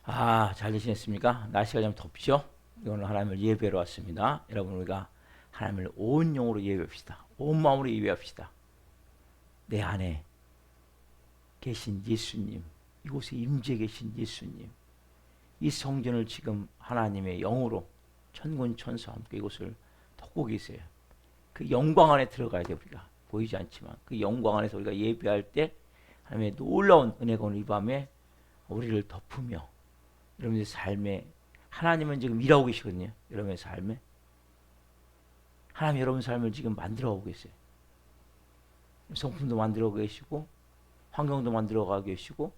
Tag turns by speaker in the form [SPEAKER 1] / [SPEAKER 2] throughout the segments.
[SPEAKER 1] 잘 지냈습니까? 날씨가 좀 덥죠? 오늘 하나님을 예배로 왔습니다. 여러분, 우리가 하나님을 온 영으로 예배합시다. 온 마음으로 예배합시다. 내 안에 계신 예수님, 이곳에 임재 계신 예수님, 이 성전을 지금 하나님의 영으로 천군 천사와 함께 이곳을 덮고 계세요. 그 영광 안에 들어가야 돼. 우리가 보이지 않지만 그 영광 안에서 우리가 예배할 때 하나님의 놀라운 은혜가 오늘 이 밤에 우리를 덮으며 여러분의 삶에 하나님은 지금 일하고 계시거든요. 여러분의 삶에 하나님 여러분 삶을 지금 만들어가고 계세요. 성품도 만들어가고 계시고 환경도 만들어가고 계시고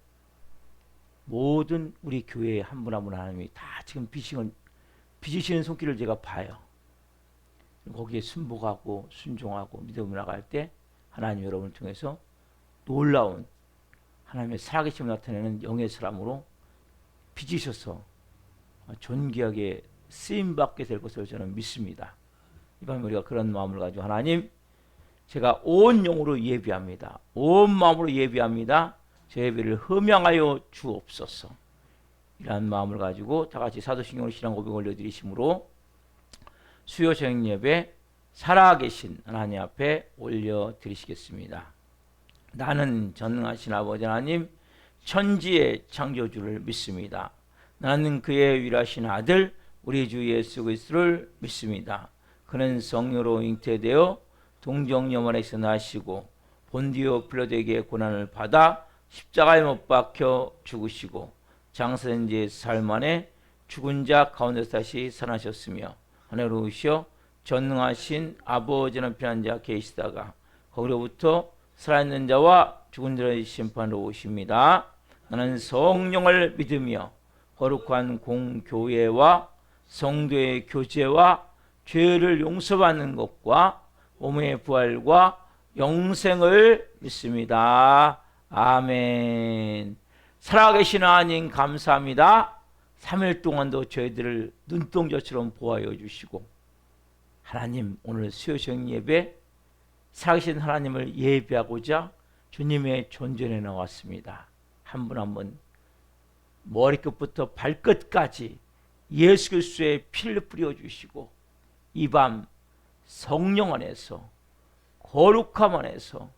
[SPEAKER 1] 모든 우리 교회의 한 분 한 분 하나님이 다 지금 빚으시는 손길을 제가 봐요. 거기에 순복하고 순종하고 믿음을 나갈 때 하나님 여러분을 통해서 놀라운 하나님의 살아계심을 나타내는 영의 사람으로 빚으셔서 존귀하게 쓰임받게 될 것을 저는 믿습니다. 이 밤에 우리가 그런 마음을 가지고 하나님, 제가 온 영으로 예배합니다. 온 마음으로 예배합니다. 제 예배를 흠양하여 주옵소서. 이러한 마음을 가지고 다 같이 사도신경으로 신앙 고백 올려드리심으로 수요 저녁 예배 살아계신 하나님 앞에 올려드리시겠습니다. 나는 전능하신 아버지 하나님 천지의 창조주를 믿습니다. 나는 그의 위라신 아들 우리 주 예수 그리스도를 믿습니다. 그는 성령으로 잉태되어 동정녀원에서 나시고 본디오 빌라도에게 고난을 받아 십자가에 못 박혀 죽으시고 장사된 지 사흘 만에 죽은 자 가운데서 다시 살아나셨으며 하늘로 오시어 전능하신 아버지는 편한 자 계시다가 거기로부터 살아있는 자와 죽은 자의 심판으로 오십니다. 나는 성령을 믿으며 거룩한 공교회와 성도의 교제와 죄를 용서받는 것과 몸의 부활과 영생을 믿습니다. 아멘. 살아계신 하나님 감사합니다. 3일 동안도 저희들을 눈동자처럼 보호하여 주시고 하나님 오늘 수요식 예배 살아계신 하나님을 예배하고자 주님의 존전에 나왔습니다. 한 분 한 분 머리끝부터 발끝까지 예수 그리스도의 피를 뿌려주시고 이 밤 성령 안에서 거룩함 안에서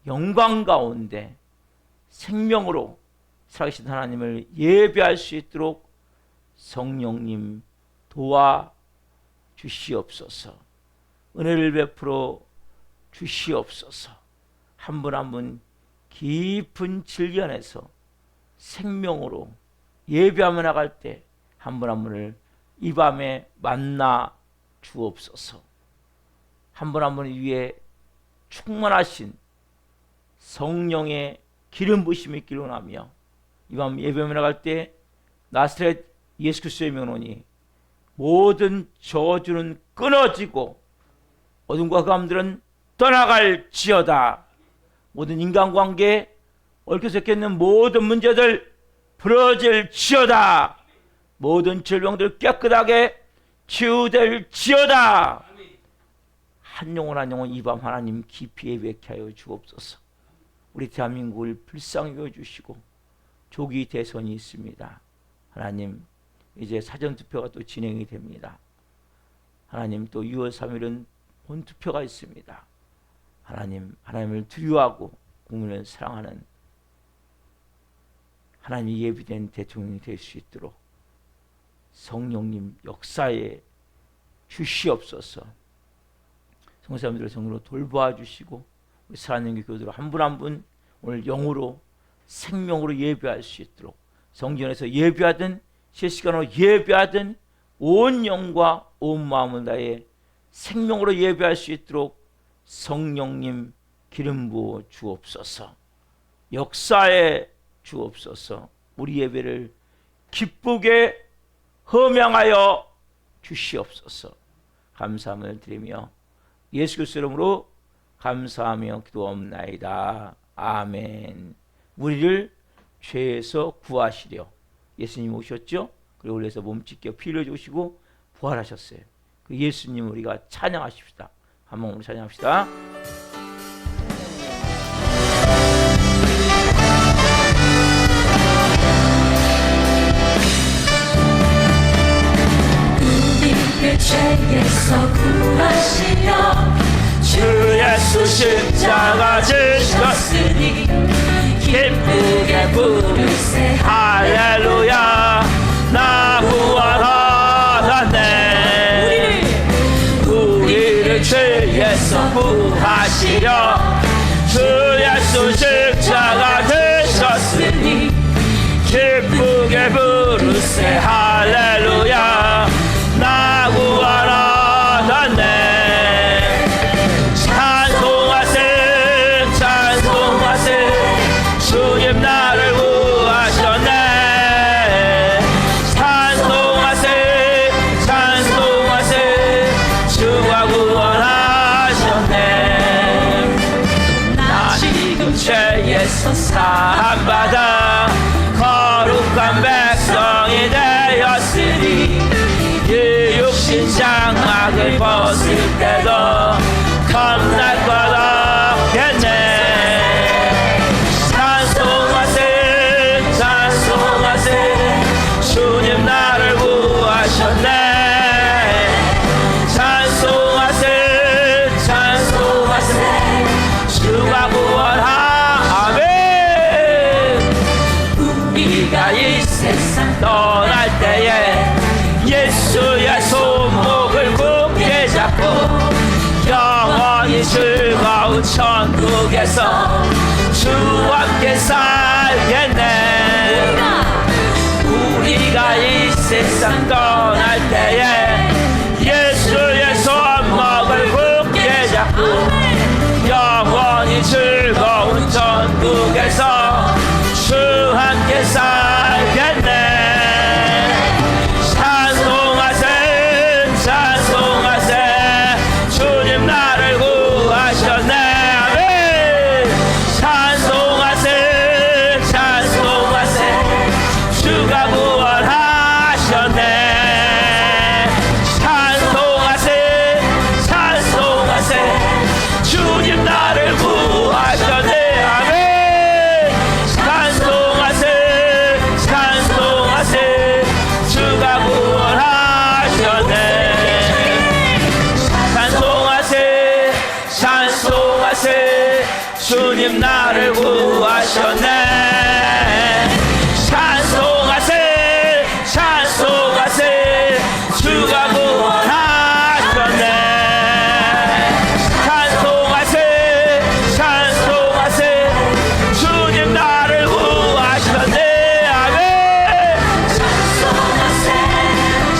[SPEAKER 1] 영광 가운데 생명으로 살아계신 하나님을 예배할 수 있도록 성령님 도와주시옵소서. 은혜를 베풀어 주시옵소서. 한 분 한 분 깊은 진리 안에서 생명으로 예배하며 나갈 때 한 분 한 분을 이 밤에 만나 주옵소서. 한 분 한 분 위에 충만하신 성령의 기름 부으심이 있기를 원하며 이 밤 예배하며 나갈 때 나사렛 예수 그리스도의 명으로니 모든 저주는 끊어지고 어둠과 흑암들은 떠나갈지어다. 모든 인간관계에 얽혀 섞여있는 모든 문제들 풀어질지어다. 모든 질병들 깨끗하게 치유될지어다. 한 영혼 한 영혼 이 밤 하나님 깊이 예배케 하여 주옵소서. 우리 대한민국을 불쌍히 여겨주시고 조기 대선이 있습니다. 하나님 이제 사전투표가 또 진행이 됩니다. 하나님 또 6월 3일은 본투표가 있습니다. 하나님, 하나님을 두려워하고 국민을 사랑하는 하나님이 예비된 대통령이 될 수 있도록 성령님 역사에 주시옵소서. 성사님들을 성으로 돌보아 주시고 우리 사랑하는 교도로 한 분 한 분 오늘 영으로 생명으로 예배할 수 있도록 성전에서 예배하든 실시간으로 예배하든 온 영과 온 마음을 다해 생명으로 예배할 수 있도록 성령님 기름 부어 주옵소서. 역사에 주옵소서. 우리 예배를 기쁘게 흠양하여 주시옵소서. 감사함을 드리며 예수 그리스도 이름으로 감사하며 기도옵나이다. 아멘. 우리를 죄에서 구하시려 예수님 오셨죠? 그리고 그래서 몸짓겨 피 흘려주시고 부활하셨어요. 그 예수님 우리가 찬양하십시다. 한 몸으로 찬양합시다.
[SPEAKER 2] 우리를 죄에서 구하시려
[SPEAKER 1] 주 예수 십자가 지셨으니 기쁘게 부르세 할렐루야 나 구원하셨네 우리를 죄에서 구하시려 주 예수 십자가 지셨으니 기쁘게 부르세 할렐루야 나 구원하셨네 찬송하세 찬송하세 주님 나를 구하셨네 찬송하세 찬송하세 주가 구원하셨네 나 지금 죄에서 사함받아 거룩한 백성이 되었으니 이 육신 장막을 벗을 때도 겁날 것 없겠네 찬송하세 찬송하세 주님 나를 구하셨네 찬송하세 찬송하세 주가 구원하네 우리가 이 세상 떠날 때에 예수의 손목을 굳게 잡고 영원히 즐거운 천국에서 주와 함께 살겠네 우리가 이 세상 떠날 때에 예수의 손목을 굳게 잡고 영원히 즐거운 천국에서 주와 함께 살겠네 찬송하세 찬송하세 주님 나를 구하셨네 아멘 찬송하세 찬송하세 주가 구원하셨네 찬송하세 찬송하세 주님 나를 구하셨네 아멘 찬송하세 찬송하세 주가 구원하셨네 찬송하세 찬송하세 주님 나를 구하셨네 찬송하세 찬송하세 주가 구원하셨네 찬송하세 찬송하세 주님 나를 구하셨네 아멘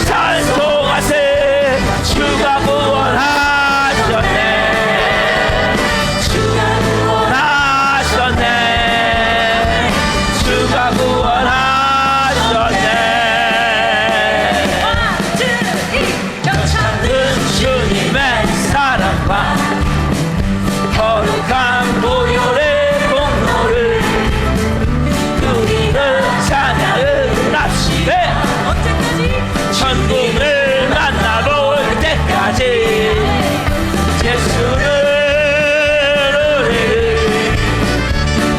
[SPEAKER 1] 찬송하세 주가 구원하셨네 주가 구원하셨네 주가 구원하셨네 큰 주님의 사랑과 거룩한 보혈의 공로를 우리는 찬양을 합시다 천국을 만나볼 때까지 예수를 우리를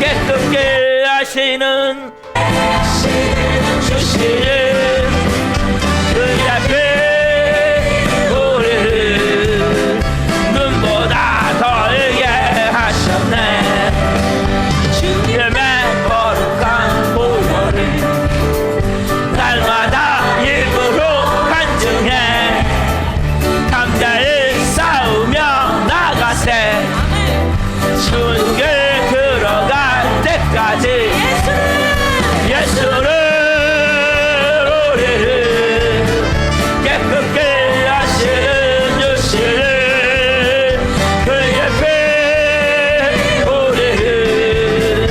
[SPEAKER 1] 깨끗게 하시는 주시는 그 앞에 우리를 눈보다 더하게 하셨네 주님의 거룩한 보혈을 날마다 일부러 간증해 감자에 싸우며 나가세 천국에 들어갈 때까지 예수를 우리를 깨끗게 하시는 주시는 그 옆에 우리를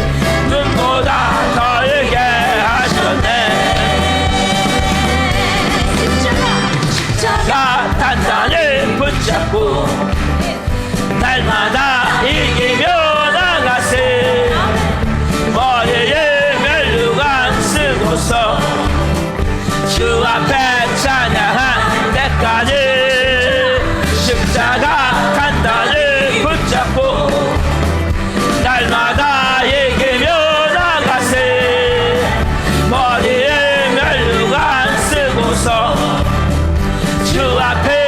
[SPEAKER 1] 눈보다 더하게 하셨네 가 단단히 붙잡고 날마다 이기며 나가세 머리에 멜루간 쓰고서 주 앞에 찬양한 때까지 십자가 단단히 붙잡고 날마다 이기며 나가세 머리에 멜루간 쓰고서 주 앞에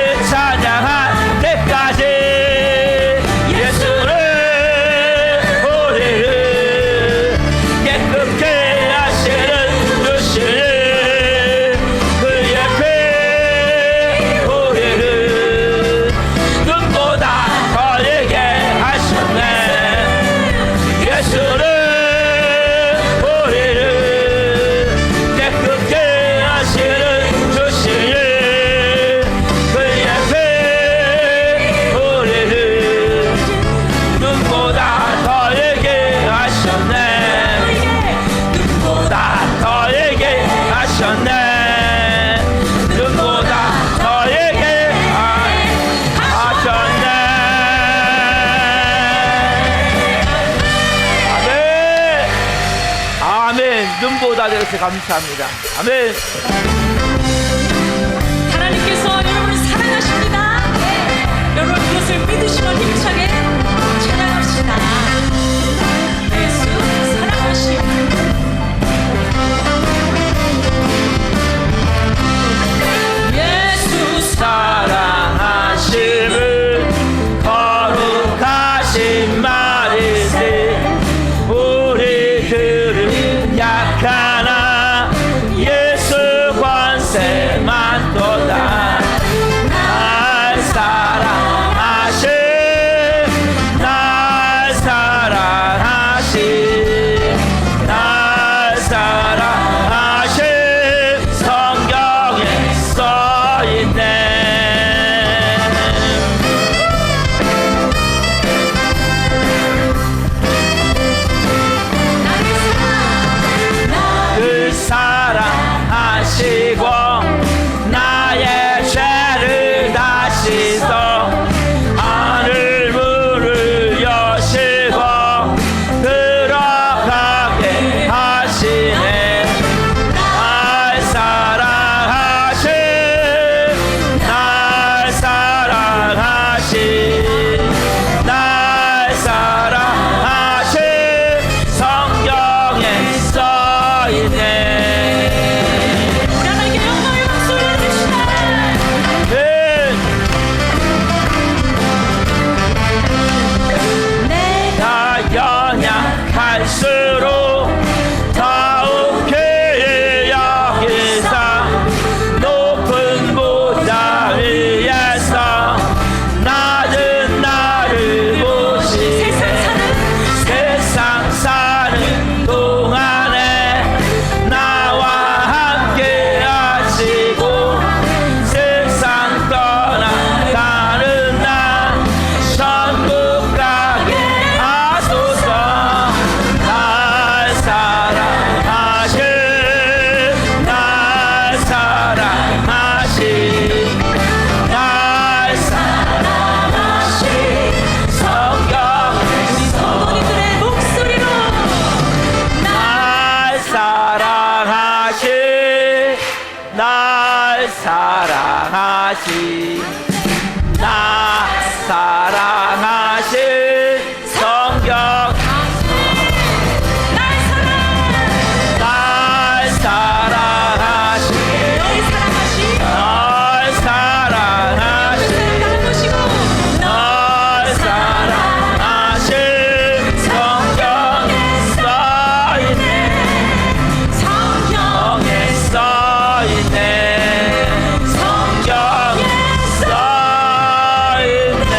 [SPEAKER 1] 주셔서 감사합니다. 아멘.
[SPEAKER 3] 하나님께서 여러분을 사랑하십니다. 여러분 그것을 믿으시면 힘차게 찬양합시다. 예수 사랑하십니다. 예수
[SPEAKER 1] 사랑하심을 거룩하신 말이지 우리들은 약하나 예수 권세만 또다. 날 사랑하신 날 사랑하신 날 사랑하신 성경에 써있네. 늘 사랑하시고 나의 죄를 다 씻어 하늘 문을 여시고 들어가게 하시네. 날 사랑하신 날 사랑하신 날 사랑하신 성경에 써있네.
[SPEAKER 3] 우리 하나님께 영광의 박수를 드리시다.
[SPEAKER 1] 다 연약할수록 더욱 귀히 여기사 높은 보좌 위에서 낮은 나를 보시네. 세상 사는 동안에 나와 함께 하시고 세상 떠나가는 날 천국 가게 하소서. 날 사랑하신 날 사랑하신 날 사랑하신 성경에
[SPEAKER 3] 성도님들의 목소리로
[SPEAKER 1] 날 사랑하신 날 사랑하신 날 사랑하신 성경
[SPEAKER 3] 날 사랑
[SPEAKER 1] 날 사랑하신
[SPEAKER 3] 너희 사랑하시
[SPEAKER 1] 날 사랑하신
[SPEAKER 3] 나누시고
[SPEAKER 1] 날 사랑하신 성경에 써있네.
[SPEAKER 3] 성경
[SPEAKER 1] 성경에 써있네. 성경에 써있네.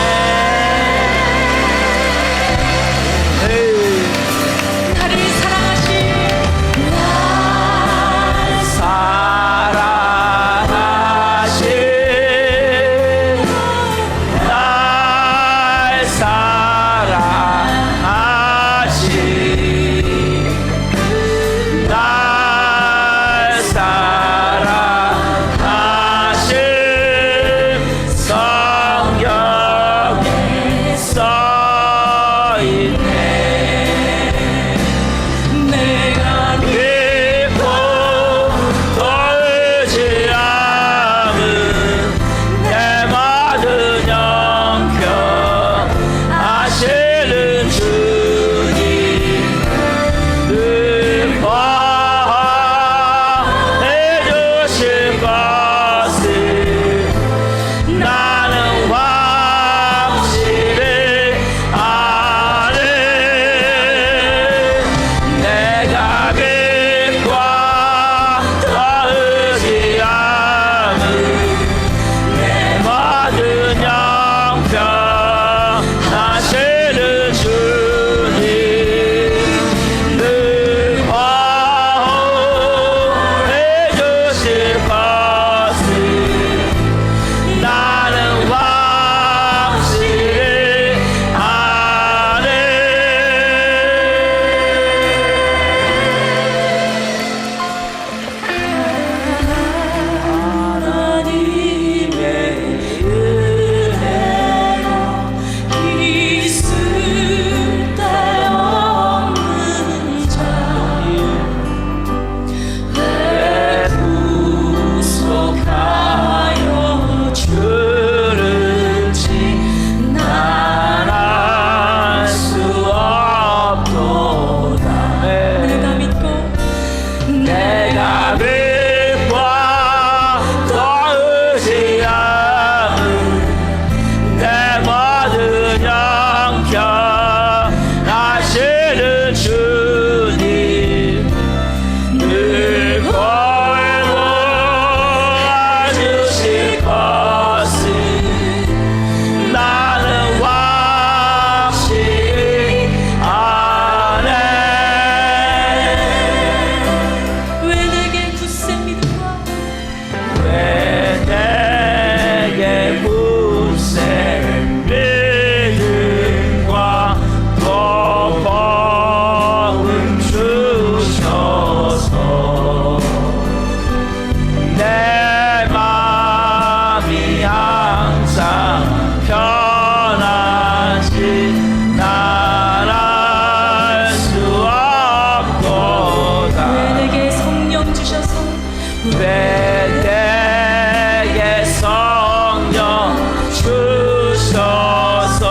[SPEAKER 1] 왜 내게 성령 주셔서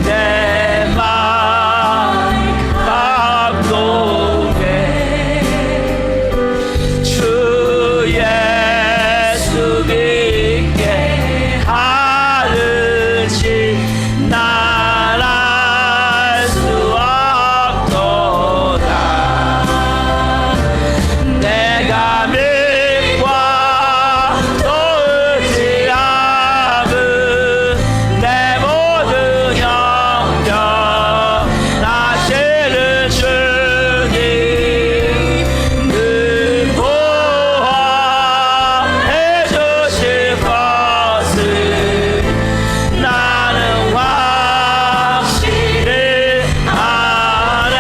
[SPEAKER 1] 내 맘 감동해 주 예수 믿게 하는지 난 알 수 없도다 내가 믿고 또 의지함은 내 모든 영역 나시는 주님 늘 보호해 주실 것을 나는 확실히 아네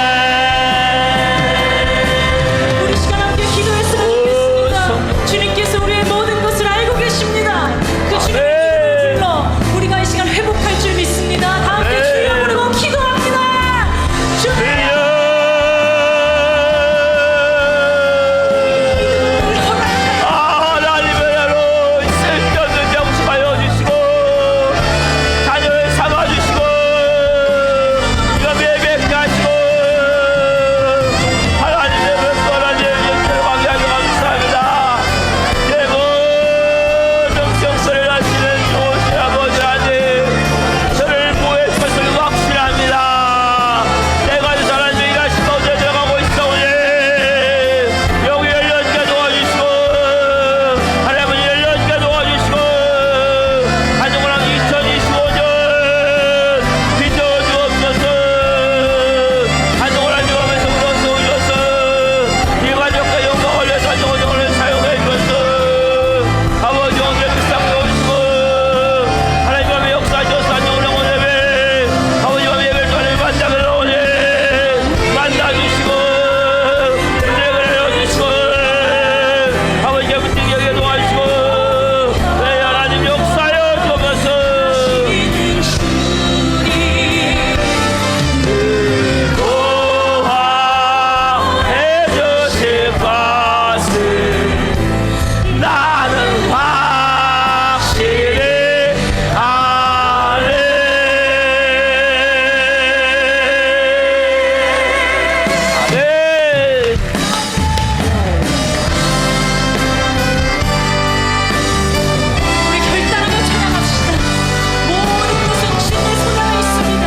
[SPEAKER 3] 우리 시간 함께 기도했으면 좋겠습니다. 주님께서 우리의 모든 것을 알고 계십니다. 그 주님의 이름을 불러 우리가 이 시간 회복할 줄 믿습니다. 다 함께 주여 부르고 기도합니다. 주님
[SPEAKER 1] 하나님의 나로 쓸데없는 명심하여 주시고 자녀를 삼아주시고 위험에 뵙가시고 하나님의 백설하님 영광을 하게 감사합니다. 내 모든 경선을 하시는 좋으신 아버지 하나님 저를 보호해 주셔서 확신합니다. 내가 주 하나님 일하신 가운데 들어가고 있사오니 여기 열려지게 도와주시고 하나님은 열려지게 도와주시고 한동안 2025년 빚어주옵소서 한동안 하면서 울어서 오셔서 이 가족과 영광을 위해서 한동안을 사용해 주셔서 아버지 오늘 비싸게 오시고 하나님 밤에 역사하셔서 한동안 오늘 아버지 밤에 예배를 전에 만나게 오니 만나주시고 은혜를 내려주시고 아버지의 분들에게 여기에 도와주시고 내 하나님 역사하여 주옵소서 보호해 주실 것을 나는 확실히 아네 아멘
[SPEAKER 3] 우리 결단하며 찬양합시다. 모든 것은 주님의 손 안에 있습니다.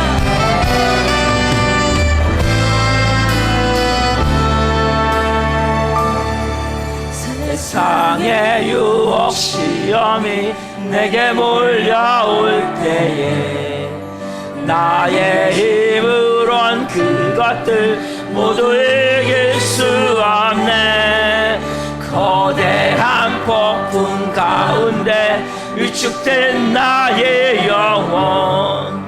[SPEAKER 1] 세상의 유혹 시험이 내게 몰려올 때에 나의 힘으론 그것들 모두 이길 수 없네 거대한 폭풍 가운데 위축된 나의 영혼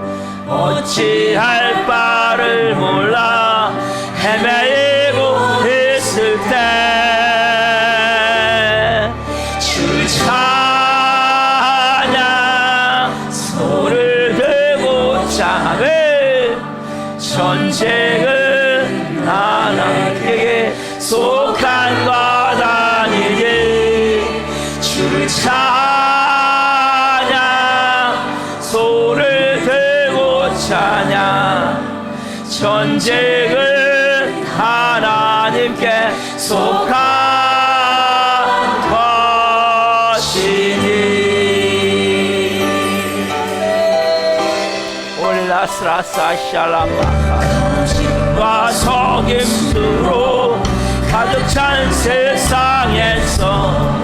[SPEAKER 1] 어찌할 바를 몰라 헤매이고 있을 때 주 찬양 손을 들고 자매 전쟁은 하나님께 속한 것 아니니 주 찬양 손을 들고 찬양 전쟁은 하나님께 속한 것이니 올라스라사 샬라마카 속임수로 가득 찬 세상에서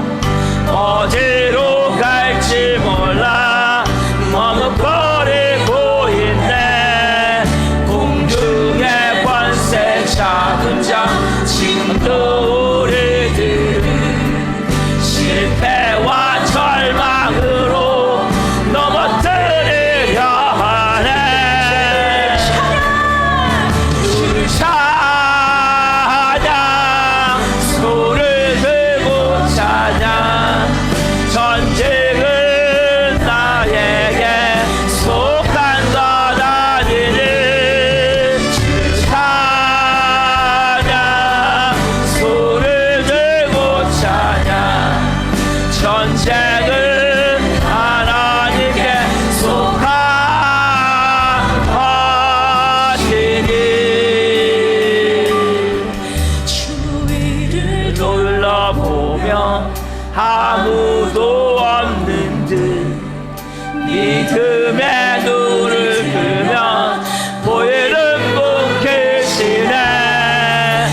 [SPEAKER 1] 어디로 갈지 몰라 머뭇거리고 있네 공중의 권세 작은 자 지금도 우리들은 실패와 절망으로 넘어뜨리려 하네 주를 찬양 소를 하면 아무도 없는 듯 믿음의 눈을 뜨면 보이는 분 계시네.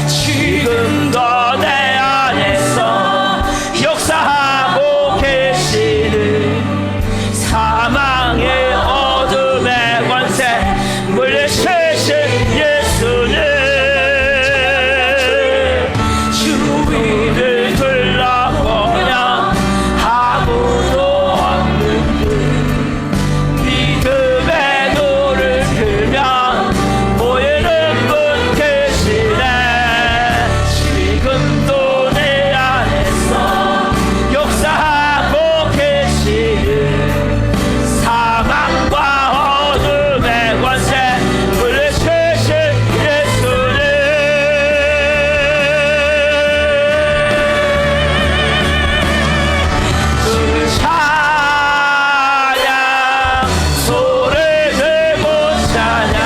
[SPEAKER 1] 지금도 내 안에서 역사하고 계시는 사망의 어둠의 권세 물리치신 예수님. 주위를 둘러보면 아무도 없는 듯 믿음의 눈을 들면 보이는 분 계시네. 지금도 내 안에서 역사하고 계시는 사망과 어둠의 권세 물리치신 예수님. 그 찬양 소를 들고 찬양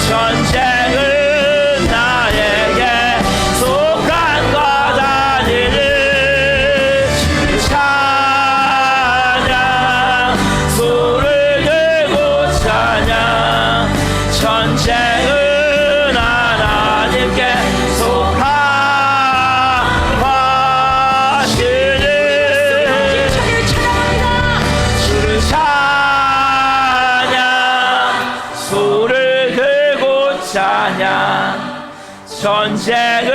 [SPEAKER 1] 전쟁은 나에게 속한 것 아니니. 그 찬양 소를 들고 찬양 전쟁은 하나님께 속한 것이니. 주를 찬양 소를 들고 찬양 전쟁은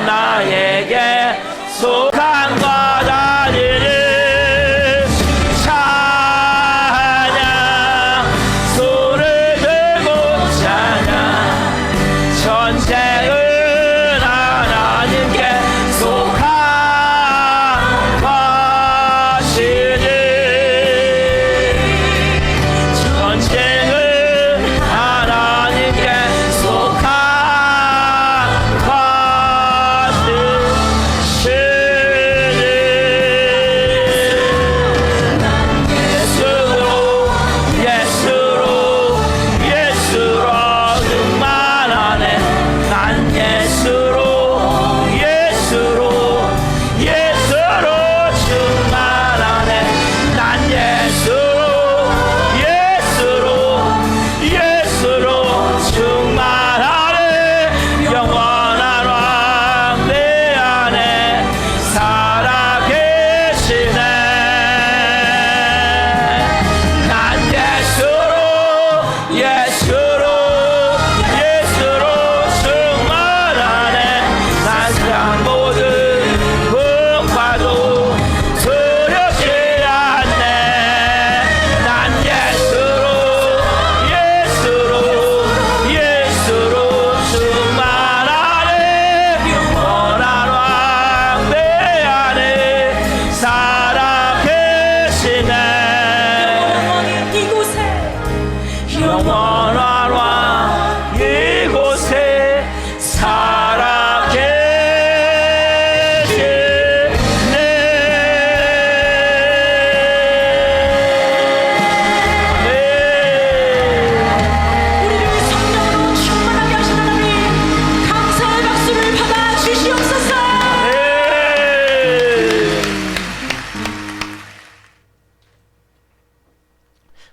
[SPEAKER 1] 나에게 속한 것 아니니. 찬양 소를 들고 찬양 전쟁은 하나님께 속한 것이니. 전쟁은 하나님께 속한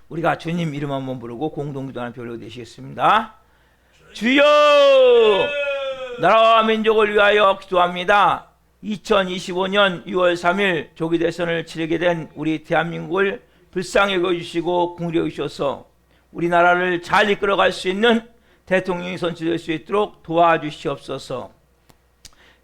[SPEAKER 1] 우리가 주님 이름 한번 부르고 공동기도하는 별로 되시겠습니다. 주여, 나라와 민족을 위하여 기도합니다. 2025년 6월 3일 조기 대선을 치르게 된 우리 대한민국을 불쌍히 여겨주시고 긍휼히 여기셔서 우리나라를 잘 이끌어갈 수 있는 대통령이 선출될 수 있도록 도와주시옵소서.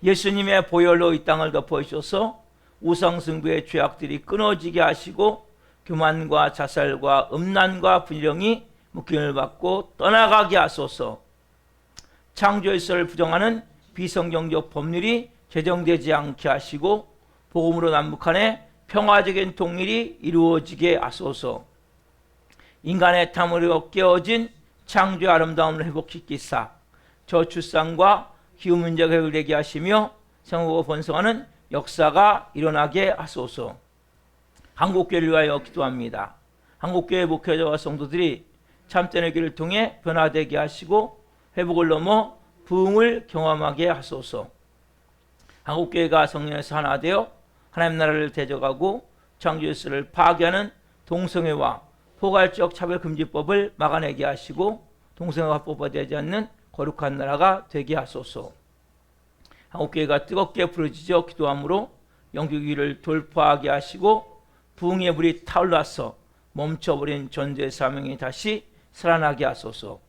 [SPEAKER 1] 예수님의 보혈로 이 땅을 덮어주셔서 우상숭배의 죄악들이 끊어지게 하시고 교만과 자살과 음란과 불령이 묶임을 받고 떠나가게 하소서. 창조일설을 부정하는 비성경적 법률이 제정되지 않게 하시고 복음으로 남북한의 평화적인 통일이 이루어지게 하소서. 인간의 탐으로 깨어진 창조의 아름다움을 회복시키사 저출산과 기후 문제가 해결되게 하시며 생업과 번성하는 역사가 일어나게 하소서. 한국교회를 위하여 기도합니다. 한국교회 목회자와 성도들이 참된 회개를 통해 변화되게 하시고 회복을 넘어 부흥을 경험하게 하소서. 한국교회가 성령에서 하나 되어 하나님 나라를 대적하고 창조 질서를 파괴하는 동성애와 포괄적 차별금지법을 막아내게 하시고 동성애가 합법화되지 않는 거룩한 나라가 되게 하소서. 한국교회가 뜨겁게 부르짖어 기도함으로 영적 위기를 돌파하게 하시고 부흥의 불이 타올라서 멈춰버린 전도의 사명이 다시 살아나게 하소서.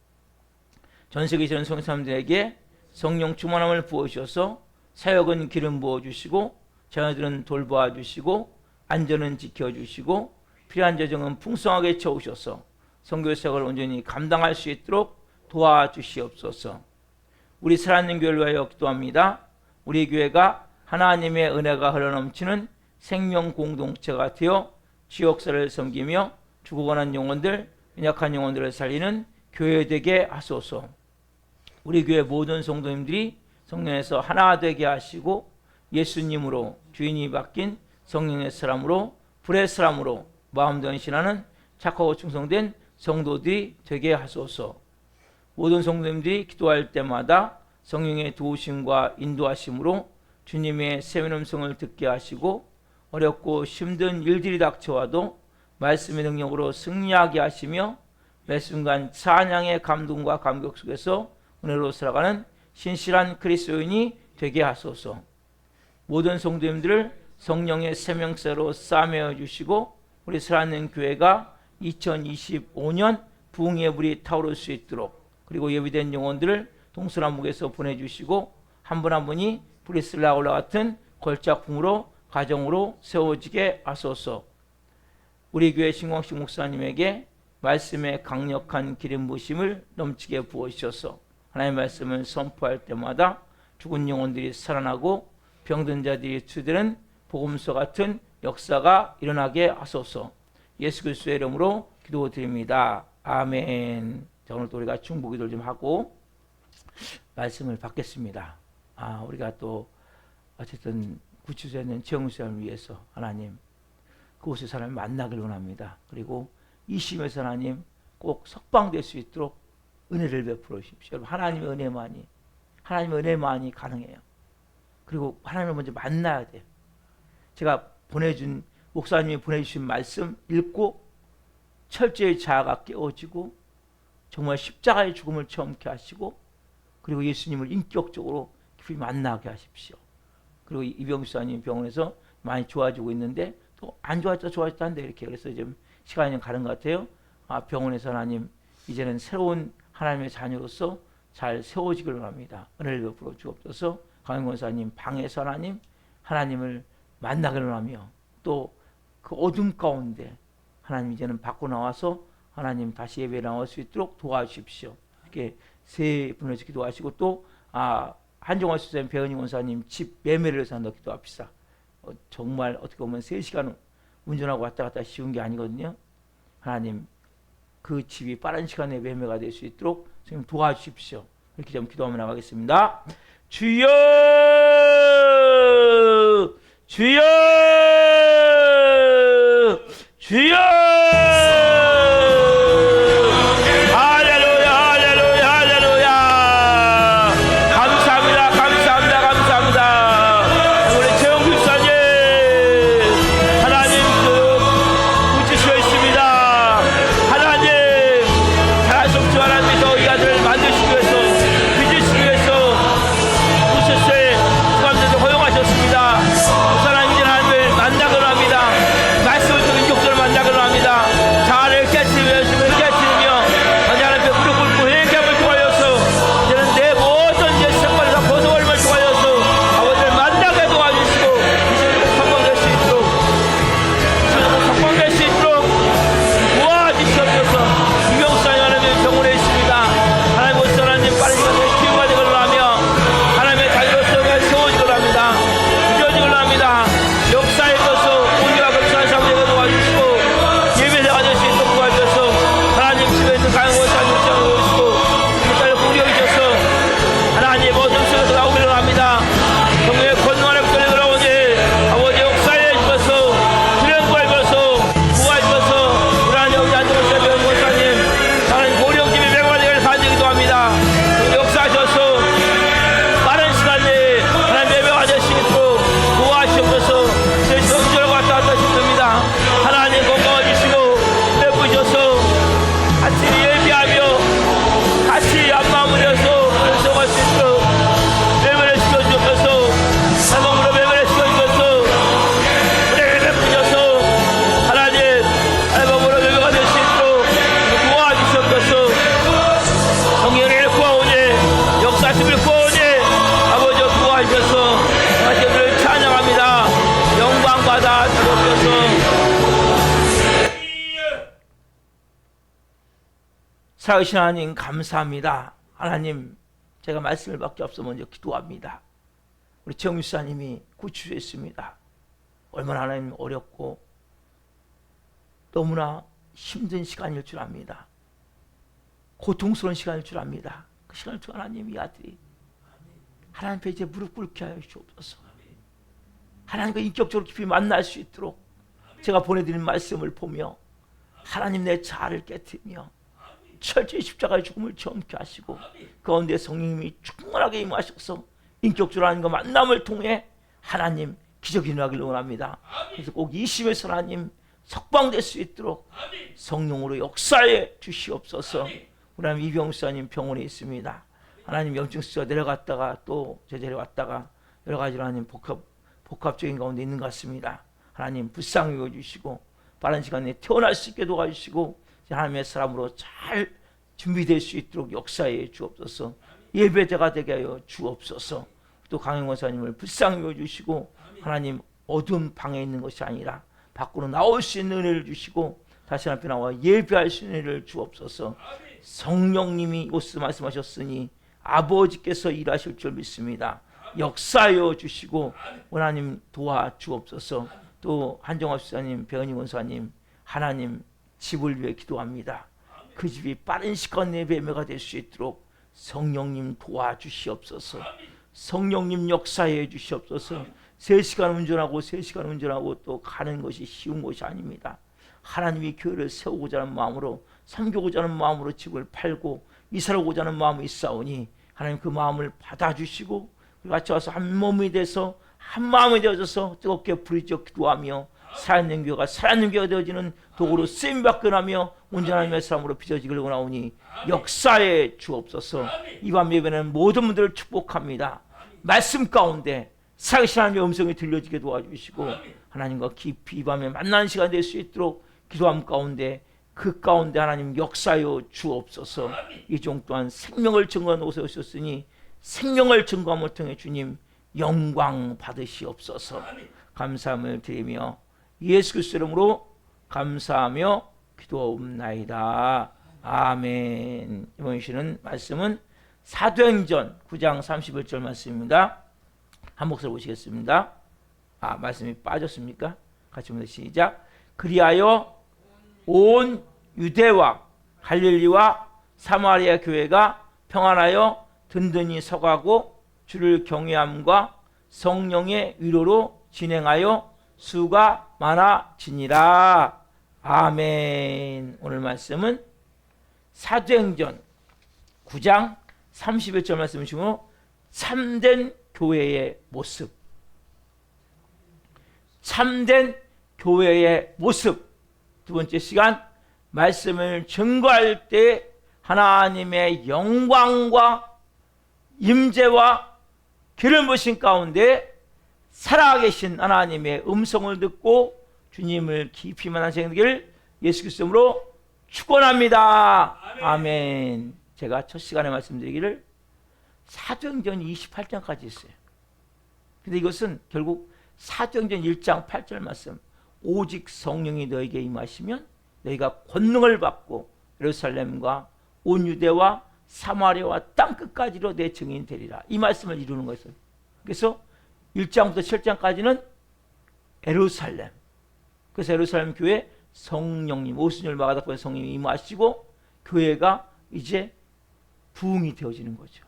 [SPEAKER 1] 전세계 전 성사람들에게 성령 충만함을 부어주셔서 사역은 기름 부어주시고 자녀들은 돌보아 주시고 안전은 지켜주시고 필요한 재정은 풍성하게 채우셔서 선교 사역을 온전히 감당할 수 있도록 도와주시옵소서. 우리 살아있는 교회를 위하여 기도합니다. 우리 교회가 하나님의 은혜가 흘러넘치는 생명 공동체가 되어 지역사를 섬기며 죽어가는 영혼들, 연약한 영혼들을 살리는 교회 되게 하소서. 우리 교회 모든 성도님들이 성령에서 하나 되게 하시고 예수님으로 주인이 바뀐 성령의 사람으로 불의 사람으로 마음 전신하는 착하고 충성된 성도들이 되게 하소서. 모든 성도님들이 기도할 때마다 성령의 도우심과 인도하심으로 주님의 세운 음성을 듣게 하시고 어렵고 힘든 일들이 닥쳐와도 말씀의 능력으로 승리하게 하시며 매 순간 찬양의 감동과 감격 속에서 은혜로 살아가는 신실한 그리스도인이 되게 하소서. 모든 성도님들을 성령의 세명세로 싸매어 주시고 우리 살아있는 교회가 2025년 부흥의 불이 타오를 수 있도록 그리고 예비된 영혼들을 동서남북에서 보내주시고 한 분 한 분이 브리슬라올라 같은 걸작품으로 가정으로 세워지게 하소서. 우리 교회 신광식 목사님에게 말씀의 강력한 기름 부으심을 넘치게 부어주셔서 하나님의 말씀을 선포할 때마다 죽은 영혼들이 살아나고 병든 자들이 치유되는 복음서 같은 역사가 일어나게 하소서. 예수 그리스도의 이름으로 기도드립니다. 아멘. 자, 오늘 또 우리가 중보기도를 좀 하고 말씀을 받겠습니다. 우리가 또 어쨌든 구치소에 있는 지영수사를 위해서 하나님 그곳의 사람을 만나길 원합니다. 그리고 이 심에서 하나님 꼭 석방될 수 있도록 은혜를 베풀어 주십시오. 하나님의 은혜만이 가능해요. 그리고 하나님을 먼저 만나야 돼요. 제가 보내준 목사님이 보내주신 말씀 읽고 철저히 자아가 깨어지고 정말 십자가의 죽음을 체험케 하시고 그리고 예수님을 인격적으로 깊이 만나게 하십시오. 그리고 이병수사님 병원에서 많이 좋아지고 있는데 또 안 좋아졌다는데 이렇게 그래서 좀 시간이 좀 가는 것 같아요. 병원에서 하나님 이제는 새로운 하나님의 자녀로서 잘 세워지길 원합니다. 은혜를 베풀어 주옵소서. 강영권사님 방에서 하나님을 만나길 원하며 또 그 어둠 가운데 하나님 이제는 밖으로 나와서 하나님 다시 예배에 나올 수 있도록 도와주십시오. 이렇게 세 분에서 기도하시고 또 한종환 수사님, 배은희 원사님 집 매매를 해서 한다 기도합시다. 정말 어떻게 보면 3시간 운전하고 왔다 갔다 쉬운 게 아니거든요. 하나님 그 집이 빠른 시간에 매매가 될 수 있도록 선생님 도와주십시오. 이렇게 좀 기도하며 나가겠습니다. 주여 주여 주여 할렐루야 할렐루야 할렐루야 감사합니다 감사합니다 감사합니다. 우리 최영규 집사님 하나님 구치소에 있습니다. 하나님 잘할 수 없지만 하나님 더 이 아들을 만드시기 위해서 빚으시기 위해서 구치소에 수감자들 허용하셨습니다. 하나님 이제 하나님을 만나기로 합니다. 말씀을 통해 인격적으로 만나기로 합니다. 살아계신 하나님 감사합니다. 하나님, 제가 말씀을 받기 앞서 먼저 기도합니다. 우리 정유사님이 구출했습니다. 얼마나 하나님 어렵고 너무나 힘든 시간일 줄 압니다. 고통스러운 시간일 줄 압니다. 그 시간을 통해 하나님, 이 아들이 하나님 앞에 이제 무릎 꿇게 하여 주옵소서. 하나님과 인격적으로 깊이 만날 수 있도록 제가 보내드린 말씀을 보며 하나님 내 자아를 깨트리며 철저히 십자가의 죽음을 체험케 하시고 그 가운데 성령님이 충만하게 임하셔서 인격적으로 하나님과 만남을 통해 하나님 기적이 일어나기를 원합니다. 그래서 꼭 이 심에서 하나님 석방될 수 있도록 성령으로 역사해 주시옵소서. 우리 하나님 이병수사님 병원에 있습니다. 하나님 염증수가 내려갔다가 또 제자리에 왔다가 여러 가지로 하나님 복합적인 가운데 있는 것 같습니다. 하나님 불쌍히 여겨주시고 빠른 시간 내에 태어날 수 있게 도와주시고 하나님의 사람으로 잘 준비될 수 있도록 역사해 주옵소서. 예배자가 되게 하여 주옵소서. 또 강영 원사님을 불쌍히 여겨주시고 하나님 어두운 방에 있는 것이 아니라 밖으로 나올 수 있는 은혜를 주시고 다시 앞에 나와 예배할 수 있는 은혜를 주옵소서. 성령님이 이곳에서 말씀하셨으니 아버지께서 일하실 줄 믿습니다. 역사하여 주시고 하나님 도와주옵소서. 또 한정화 수사님, 배은희 원사님, 하나님 집을 위해 기도합니다. 그 집이 빠른 시간 내에 매매가 될 수 있도록 성령님 도와주시옵소서. 성령님 역사해 주시옵소서. 3시간 운전하고 또 가는 것이 쉬운 것이 아닙니다. 하나님이 교회를 세우고자 하는 마음으로, 섬기고자 하는 마음으로 집을 팔고 이사를 오고자 하는 마음이 있사오니 하나님 그 마음을 받아주시고 같이 와서 한 몸이 돼서 한 마음이 되어져서 뜨겁게 부르짖어 기도하며 살아있는 교회가 살아있는 교회가 되어지는 도구로 쓰임받게 하며 온전한 하나님의 사람으로 빚어지기를 원하오니 역사해 주옵소서. 이밤 예배는 모든 분들을 축복합니다. 말씀 가운데 살아계신 하나님의 음성이 들려지게 도와주시고 하나님과 깊이 이 밤에 만나는 시간 될 수 있도록 기도함 가운데 그 가운데 하나님 역사하여 주옵소서. 이 종 또한 생명을 증거한 곳에 오셨으니 생명을 증거함을 통해 주님 영광 받으시옵소서. 감사함을 드리며 예수 그리스도 이름으로 감사하며 기도옵나이다. 아멘. 이번 주시는 말씀은 사도행전 9장 31절 말씀입니다. 한 목소리 보시겠습니다. 말씀이 빠졌습니까? 같이 보면 시작. 그리하여 온 유대와 갈릴리와 사마리아 교회가 평안하여 든든히 서가고 주를 경외함과 성령의 위로로 진행하여 수가 많아지니라. 아멘. 오늘 말씀은 사도행전 9장 31절 말씀이시고 참된 교회의 모습, 참된 교회의 모습. 두 번째 시간 말씀을 증거할 때 하나님의 영광과 임재와 기름 부으신 가운데 살아계신 하나님의 음성을 듣고 주님을 깊이 만난 생기를 예수 그리스도로 축원합니다. 아멘. 제가 첫 시간에 말씀드리기를 사도행전 28장까지 있어요. 근데 이것은 결국 사도행전 1장 8절 말씀, 오직 성령이 너에게 임하시면 너희가 권능을 받고 예루살렘과 온 유대와 사마리아와 땅끝까지로 내 증인이 되리라. 이 말씀을 이루는 것이에요. 그래서 1장부터 7장까지는 예루살렘, 그래서 예루살렘 교회 성령님, 오순절 마가다락방에 성령님이 임하시고 교회가 이제 부흥이 되어지는 거죠.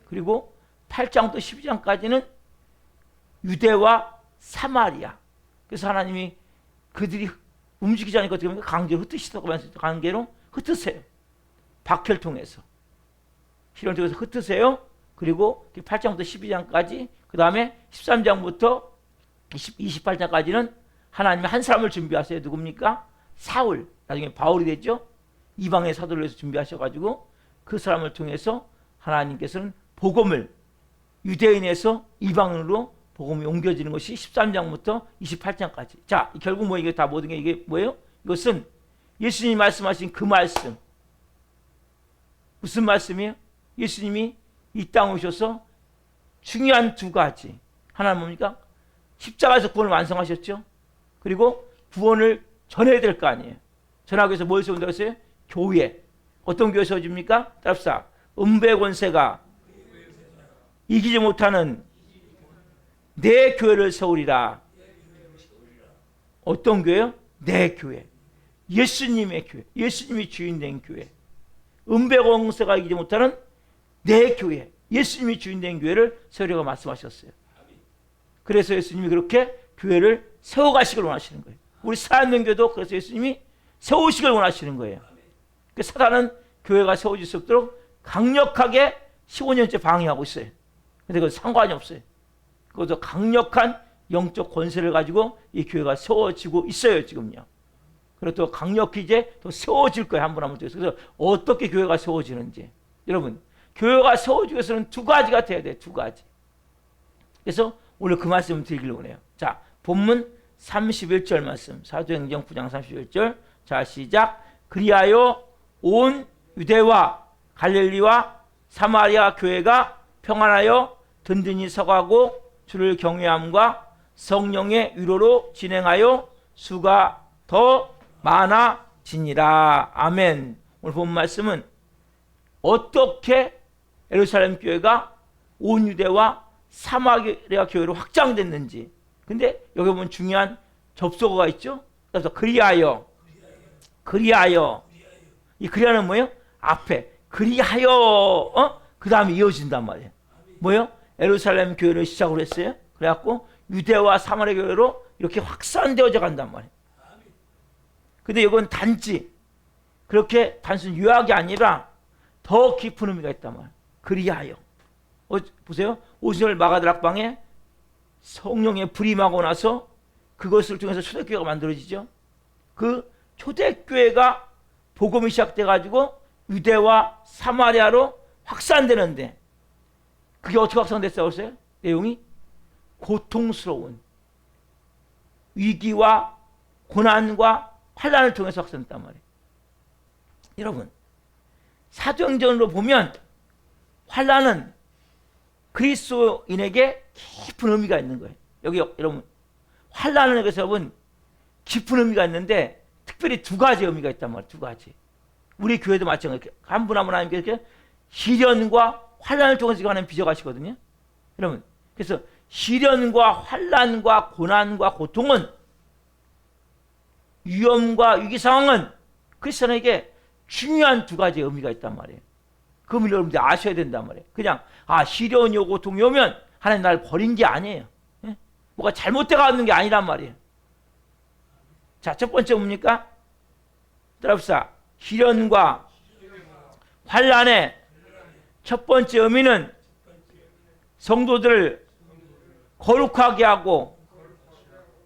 [SPEAKER 1] 그리고 8장부터 12장까지는 유대와 사마리아, 그래서 하나님이 그들이 움직이지 않으니까 어떻게 합니까? 강제로 흩으시다고 말씀하셨죠. 강제로 흩으세요. 박해를 통해서 시련을 통해서 흩으세요. 그리고 8장부터 12장까지, 그 다음에 13장부터 28장까지는 하나님이 한 사람을 준비하세요. 누굽니까? 사울, 나중에 바울이 됐죠. 이방의 사도를 위해서 준비하셔가지고 그 사람을 통해서 하나님께서는 복음을 유대인에서 이방인으로 복음이 옮겨지는 것이 13장부터 28장까지. 자, 결국 뭐 이게 다 모든 게 이게 뭐예요? 이것은 예수님이 말씀하신 그 말씀. 무슨 말씀이에요? 예수님이 이 땅에 오셔서 중요한 두 가지. 하나는 뭡니까? 십자가에서 구원을 완성하셨죠. 그리고 구원을 전해야 될 거 아니에요. 전하기 위해서 뭘 세운다고 했어요? 교회. 어떤 교회 세워집니까? 따라합시다. 음부의 권세가 이기지 못하는 내 교회를 세우리라. 어떤 교회요? 내 교회. 예수님의 교회. 예수님이 주인된 교회. 음부의 권세가 이기지 못하는 내 교회. 예수님이 주인된 교회를 세우려고 말씀하셨어요. 그래서 예수님이 그렇게 교회를 세워가시길 원하시는 거예요. 우리 살아있는 교회도 그래서 예수님이 세우시길 원하시는 거예요. 그 사단은 교회가 세워질 수 없도록 강력하게 15년째 방해하고 있어요. 근데 그건 상관이 없어요. 그것도 강력한 영적 권세를 가지고 이 교회가 세워지고 있어요, 지금요. 그리고 또 강력히 이제 또 세워질 거예요, 한 분 한 분 통해서. 그래서 어떻게 교회가 세워지는지. 여러분, 교회가 세워지기 위해서는 두 가지가 돼야 돼요, 두 가지. 그래서 오늘 그 말씀을 드리기를 원해요. 자, 본문 31절 말씀. 사도행전 9장 31절. 자, 시작. 그리하여 온 유대와 갈릴리와 사마리아 교회가 평안하여 든든히 서가고 주를 경외함과 성령의 위로로 진행하여 수가 더 많아지니라. 아멘. 오늘 본 말씀은 어떻게 예루살렘 교회가 온 유대와 사마리아 교회로 확장됐는지. 근데 여기 보면 중요한 접속어가 있죠. 그래서 그리하여. 이 그리하여는 뭐예요? 앞에 그리하여 그 다음에 이어진단 말이에요. 뭐예요? 예루살렘 교회를 시작으로 했어요. 그래갖고 유대와 사마리아 교회로 이렇게 확산되어져 간단 말이에요. 근데 이건 단지 그렇게 단순 요약이 아니라 더 깊은 의미가 있단 말이에요. 그리하여. 보세요. 오순절 마가다락방에 성령의 불이 임하고 나서 그것을 통해서 초대교회가 만들어지죠. 그 초대교회가 복음이 시작돼가지고 유대와 사마리아로 확산되는데 그게 어떻게 확산됐어요? 보세요. 내용이 고통스러운 위기와 고난과 환난을 통해서 확산됐단 말이에요. 여러분, 사도행전으로 보면 환난은 그리스도인에게 깊은 의미가 있는 거예요. 여기 여러분, 환난에 대해서 여러분 깊은 의미가 있는데 특별히 두 가지 의미가 있단 말이에요. 두 가지. 우리 교회도 마찬가지예요. 한 분 한 분 하나님께서 시련과 환난을 통해서 하나님 빚어가시거든요. 여러분, 그래서 시련과 환난과 고난과 고통은 위험과 위기 상황은 크리스천에게 중요한 두 가지 의미가 있단 말이에요. 그 의미를 여러분들 아셔야 된단 말이에요. 그냥 시련이 오고 고통이 오면 하나님 나를 버린 게 아니에요. 예? 뭐가 잘못돼가는 게 아니란 말이에요. 자, 첫 번째 뭡니까? 따라합시다. 시련과 환난의 첫 번째 의미는 성도들을 거룩하게 하고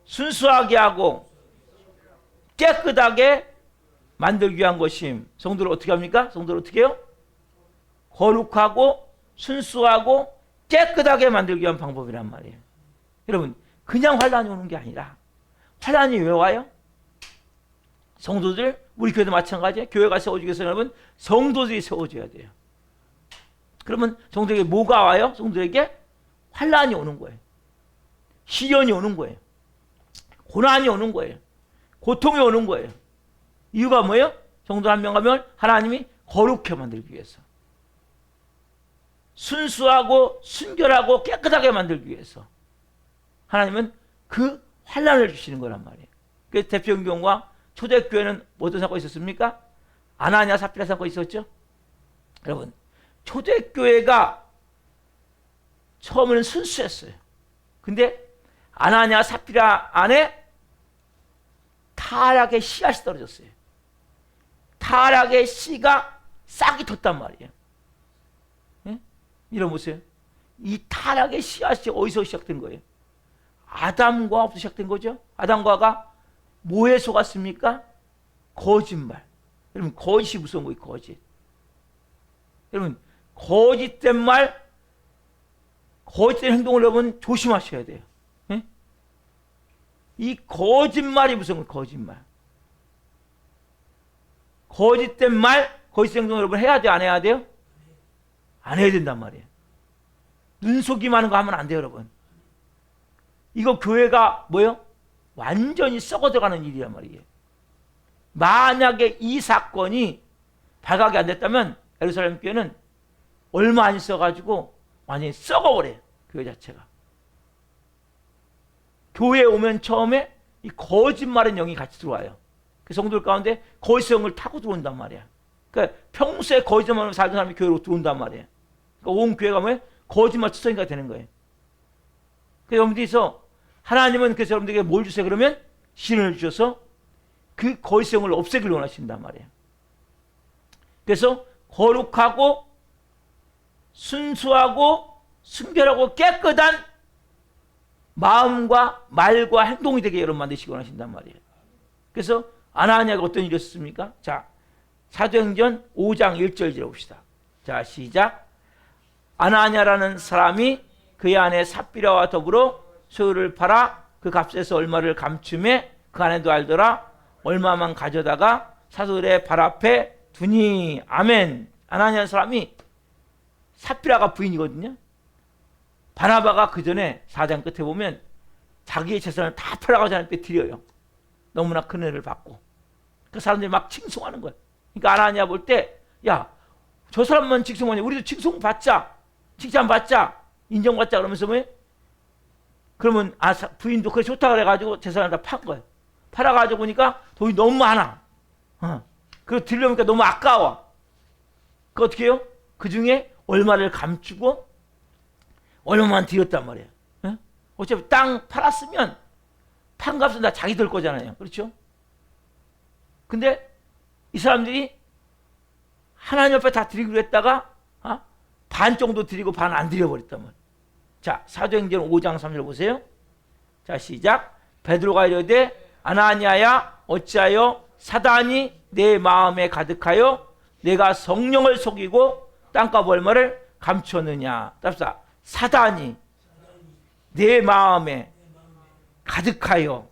[SPEAKER 1] 순수하게 하고 깨끗하게 만들기 위한 것임. 성도를 어떻게 합니까? 성도를 어떻게 해요? 거룩하고 순수하고 깨끗하게 만들기 위한 방법이란 말이에요. 여러분, 그냥 환난이 오는 게 아니라 환난이 왜 와요? 성도들, 우리 교회도 마찬가지예요. 교회가 세워지기 위해서 여러분 성도들이 세워져야 돼요. 그러면 성도에게 뭐가 와요? 성도에게 환난이 오는 거예요. 시련이 오는 거예요. 고난이 오는 거예요. 고통이 오는 거예요. 이유가 뭐예요? 성도 한 명 가면 하나님이 거룩해 만들기 위해서, 순수하고 순결하고 깨끗하게 만들기 위해서 하나님은 그 환난을 주시는 거란 말이에요. 그래서 대표적인 경우가 초대교회는 어떤 사건이 있었습니까? 아나니아 삽비라 사건이 있었죠. 여러분, 초대교회가 처음에는 순수했어요. 근데 아나니아 삽비라 안에 타락의 씨앗이 떨어졌어요. 타락의 씨가 싹이 텄단 말이에요. 예? 밀어보세요. 이 타락의 씨앗이 어디서 시작된 거예요? 아담과 하와부터 시작된 거죠. 아담과 하와가 뭐에 속았습니까? 거짓말. 여러분, 거짓이 무서운 거예요. 거짓. 여러분, 거짓된 말, 거짓된 행동을 여러분 조심하셔야 돼요. 예? 이 거짓말이 무서운 거예요. 거짓말. 거짓된 말, 거짓된 행동 여러분 해야 돼요? 안 해야 돼요? 안 해야 된단 말이에요. 눈속임하는 거 하면 안 돼요, 여러분. 이거 교회가 뭐예요? 완전히 썩어 들어가는 일이란 말이에요. 만약에 이 사건이 발각이 안 됐다면 예루살렘 교회는 얼마 안 있어가지고 완전히 썩어버려요. 교회 자체가. 교회에 오면 처음에 이 거짓말의 영이 같이 들어와요. 그 성도들 가운데 거짓의 영을 타고 들어온단 말이야. 그러니까 평소에 거짓말로 살던 사람이 교회로 들어온단 말이에요. 그러니까 온 교회가 뭐 거짓말 투성이가 되는 거예요. 그래서 여러분들이서 하나님은 그래서 여러분들에게 뭘 주세요? 그러면 신을 주셔서 그 거짓의 영을 없애기를 원하신단 말이에요. 그래서 거룩하고 순수하고 순결하고 깨끗한 마음과 말과 행동이 되게 여러분 만드시기 원하신단 말이에요. 그래서 아나니아가 어떤 일이었습니까? 자, 사도행전 5장 1절 읽어봅시다. 자, 시작. 아나니아라는 사람이 그의 아내 삽비라와 더불어 소유를 팔아 그 값에서 얼마를 감춤해 그 아내도 알더라. 얼마만 가져다가 사도들의 발 앞에 두니. 아멘. 아나니아라는 사람이 삽비라가 부인이거든요. 바나바가 그 전에 4장 끝에 보면 자기의 재산을 다 팔아가지고 하나님께 드려요. 너무나 큰 은혜를 받고. 그 사람들이 막 칭송하는 거예요. 그러니까 아나니아 볼 때, 야, 저 사람만 칭송하냐? 우리도 칭송 받자. 칭찬 받자. 인정받자. 그러면서 왜? 그러면 부인도 그래 좋다 그래가지고 재산을 다 판 거예요. 팔아가지고 보니까 돈이 너무 많아. 그리고 드리려니까 너무 아까워. 그 어떻게 해요? 그 중에 얼마를 감추고 얼마만 드렸단 말이에요. 어차피 땅 팔았으면 판값은 다 자기들 거잖아요. 그렇죠? 근데 이 사람들이 하나님 앞에 다 드리기로 했다가 반 정도 드리고 반 안 드려버렸단 말이에요. 자, 사도행전 5장 3절 보세요. 자, 시작. 베드로가 이르되 아나니아야 어찌하여 사단이 내 마음에 가득하여 내가 성령을 속이고 땅값 얼마를 감추었느냐. 답사. 사단이 내 마음에 가득하여.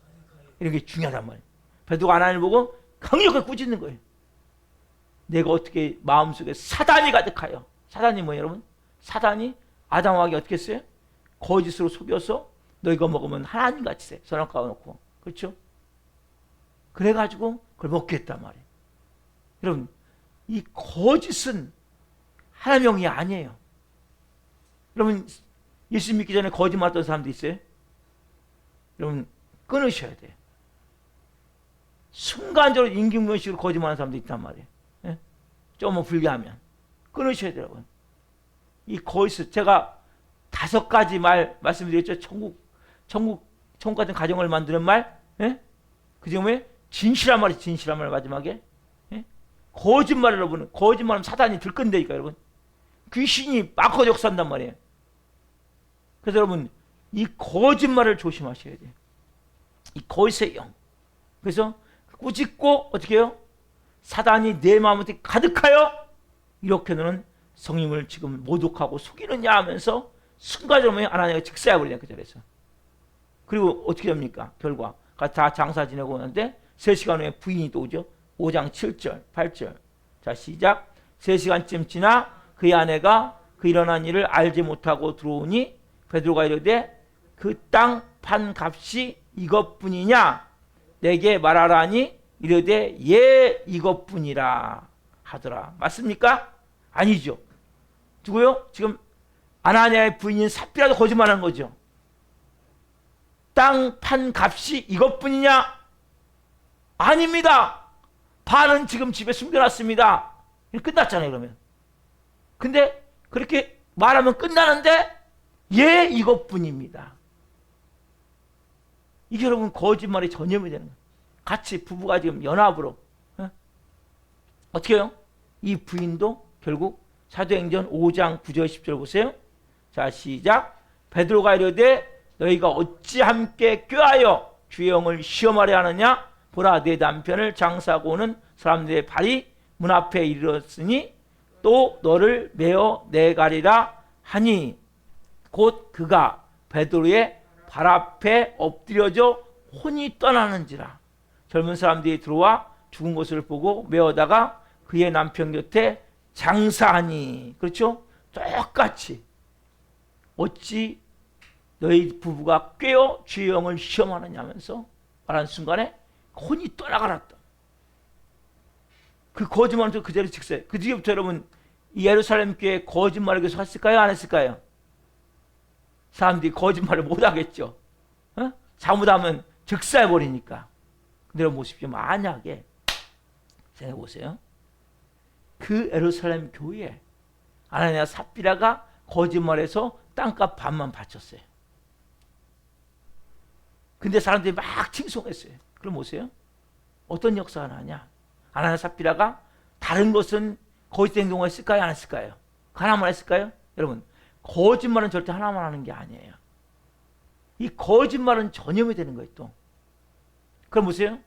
[SPEAKER 1] 이런 게 중요하단 말이에요. 베드로가 아나니아를 보고 강력하게 꾸짖는 거예요. 내가 어떻게 마음속에 사단이 가득하여. 사단이 뭐예요, 여러분? 사단이 아담하게 어떻게 했어요? 거짓으로 속여서 너 이거 먹으면 하나님같이 돼. 선악과 놓고. 그렇죠? 그래가지고 그걸 먹게 했단 말이에요. 여러분, 이 거짓은 하나님의 영이 아니에요. 여러분, 예수 믿기 전에 거짓말했던 사람도 있어요? 여러분, 끊으셔야 돼요. 순간적으로 임기응변식으로 거짓말하는 사람도 있단 말이에요. 예? 조금만 불리하면. 끊으셔야 돼요. 이 거짓, 제가 5가지 말씀드렸죠. 천국 같은 가정을 만드는 말, 예? 그 중에 진실한 말이 진실한 말 마지막에, 예? 거짓말을 여러분, 거짓말하면 사단이 들끈다니까 여러분. 귀신이 마커 역사한단 말이에요. 그래서 여러분, 이 거짓말을 조심하셔야 돼요. 이 거짓의 영. 그래서 꾸짖고 어떻게 해요? 사단이 내 마음에 가득하여 이렇게 너는 성령을 지금 모독하고 속이느냐 하면서 순간적으로 아나니아가 직사해버리냐 그 자리에서. 그리고 어떻게 됩니까? 결과 다 장사 지내고 오는데 3시간 후에 부인이 또 오죠. 5장 7절 8절. 자, 시작. 3시간쯤 지나 그의 아내가 그 일어난 일을 알지 못하고 들어오니 베드로가 이르되 그 땅 판 값이 이것뿐이냐 내게 말하라니 이르되 예 이것뿐이라 하더라. 맞습니까? 아니죠. 누구요? 지금 아나니아의 부인인 삽비라도 거짓말한 거죠. 땅 판 값이 이것뿐이냐? 아닙니다. 반은 지금 집에 숨겨놨습니다. 끝났잖아요, 그러면. 근데 그렇게 말하면 끝나는데 예 이것뿐입니다. 이게 여러분 거짓말이 전염이 되는 거예요. 같이 부부가 지금 연합으로 어떻게 해요? 이 부인도 결국 사도행전 5장 9절 10절 보세요. 자, 시작. 베드로가 이르되 너희가 어찌 함께 꾀하여 주의 영을 시험하려 하느냐? 보라 내 남편을 장사하고 오는 사람들의 발이 문 앞에 이르렀으니 또 너를 메어 내가리라 하니 곧 그가 베드로의 발 앞에 엎드려져 혼이 떠나는지라. 젊은 사람들이 들어와 죽은 것을 보고 메어다가 그의 남편 곁에 장사하니. 그렇죠? 똑같이 어찌 너희 부부가 꾀어 주의 영을 시험하느냐 하면서 말하는 순간에 혼이 떠나가라. 그 거짓말은 그대로 즉사해요. 그 뒤부터 여러분 이 예루살렘 교회 거짓말을 계속 했을까요? 안 했을까요? 사람들이 거짓말을 못 하겠죠. 잘못하면 즉사해 버리니까. 근데 여러분 보십시오. 만약에 생각해 보세요. 그 예루살렘 교회에 아나니아 삽비라가 거짓말해서 땅값 반만 바쳤어요. 근데 사람들이 막 칭송했어요. 그럼 보세요. 어떤 역사가 나냐? 아나니아 삽비라가 다른 것은 거짓 행동을 했을까요? 안 했을까요? 하나만 했을까요? 여러분 거짓말은 절대 하나만 하는 게 아니에요. 이 거짓말은 전염이 되는 거예요. 또 그럼 보세요.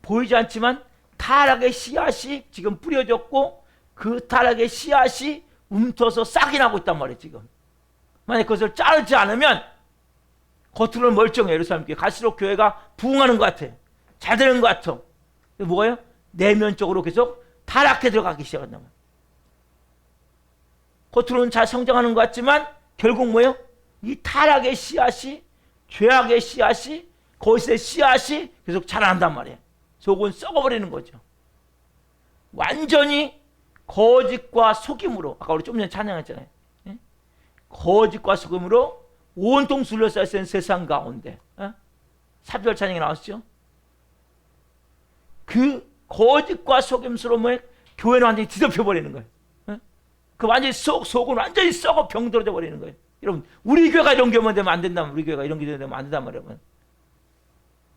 [SPEAKER 1] 보이지 않지만 타락의 씨앗이 지금 뿌려졌고 그 타락의 씨앗이 움터서 싹이 나고 있단 말이에요. 지금 만약 그것을 자르지 않으면 겉으로는 멀쩡해. 예루살렘 교회 갈수록 교회가 부흥하는 것 같아. 잘 되는 것 같아. 뭐예요? 내면적으로 계속 타락해 들어가기 시작한단 말이에요. 겉으로는 잘 성장하는 것 같지만 결국 뭐예요? 이 타락의 씨앗이, 죄악의 씨앗이, 거짓의 씨앗이 계속 자라난단 말이에요. 속은 썩어버리는 거죠. 완전히 거짓과 속임으로, 아까 우리 좀 전에 찬양했잖아요. 예? 거짓과 속임으로 온통 둘러싸여 있는 세상 가운데 사별 찬양이 나왔죠. 그 거짓과 속임수로 뭐 교회는 완전히 뒤덮여버리는 거예요. 그 완전히 속은 완전히 썩어 병들어져 버리는 거예요. 여러분 우리 교회가 이런 교회만 되면 안 된다면, 우리 교회가 이런 교회만 되면 안 된다면, 여러분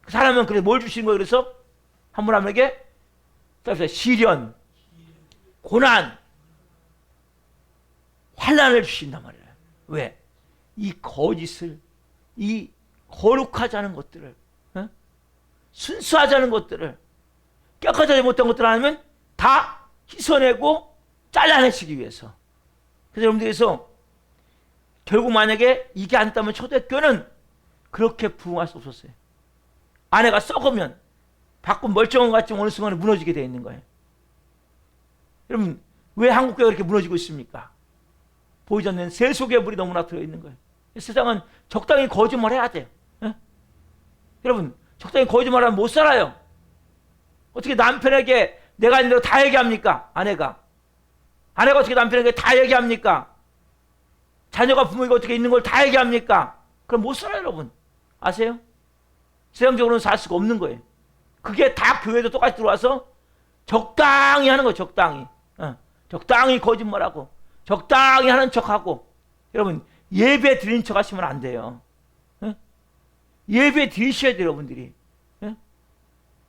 [SPEAKER 1] 그 사람은 그래 뭘 주시는 거예요? 그래서 한 사람에게 시련, 고난, 환난을 주신단 말이에요. 왜? 이 거짓을, 이 거룩하지 않은 것들을, 순수하지 않은 것들을, 깨끗하지 못한 것들을 하면 다 씻어내고 잘라내시기 위해서. 그래서 여러분들께서 결국 만약에 이게 안 됐다면 초대교회는 그렇게 부흥할 수 없었어요. 아내가 썩으면 밖은 멀쩡한 것 같지만 어느 순간에 무너지게 되어 있는 거예요. 여러분 왜 한국교회가 이렇게 무너지고 있습니까? 보이지 않는 세속의 불이 너무나 들어있는 거예요. 세상은 적당히 거짓말해야 돼요. 여러분 적당히 거짓말하면 못 살아요. 어떻게 남편에게 내가 있는 대로 다 얘기합니까? 아내가 어떻게 남편에게 다 얘기합니까? 자녀가 부모에게 어떻게 있는 걸 다 얘기합니까? 그럼 못 살아요. 여러분 아세요? 세상적으로는 살 수가 없는 거예요. 그게 다 교회도 똑같이 들어와서 적당히 하는 거예요. 적당히 거짓말하고 적당히 하는 척하고. 여러분 예배 드리는 척 하시면 안 돼요. 예배 드리셔야 돼요. 여러분들이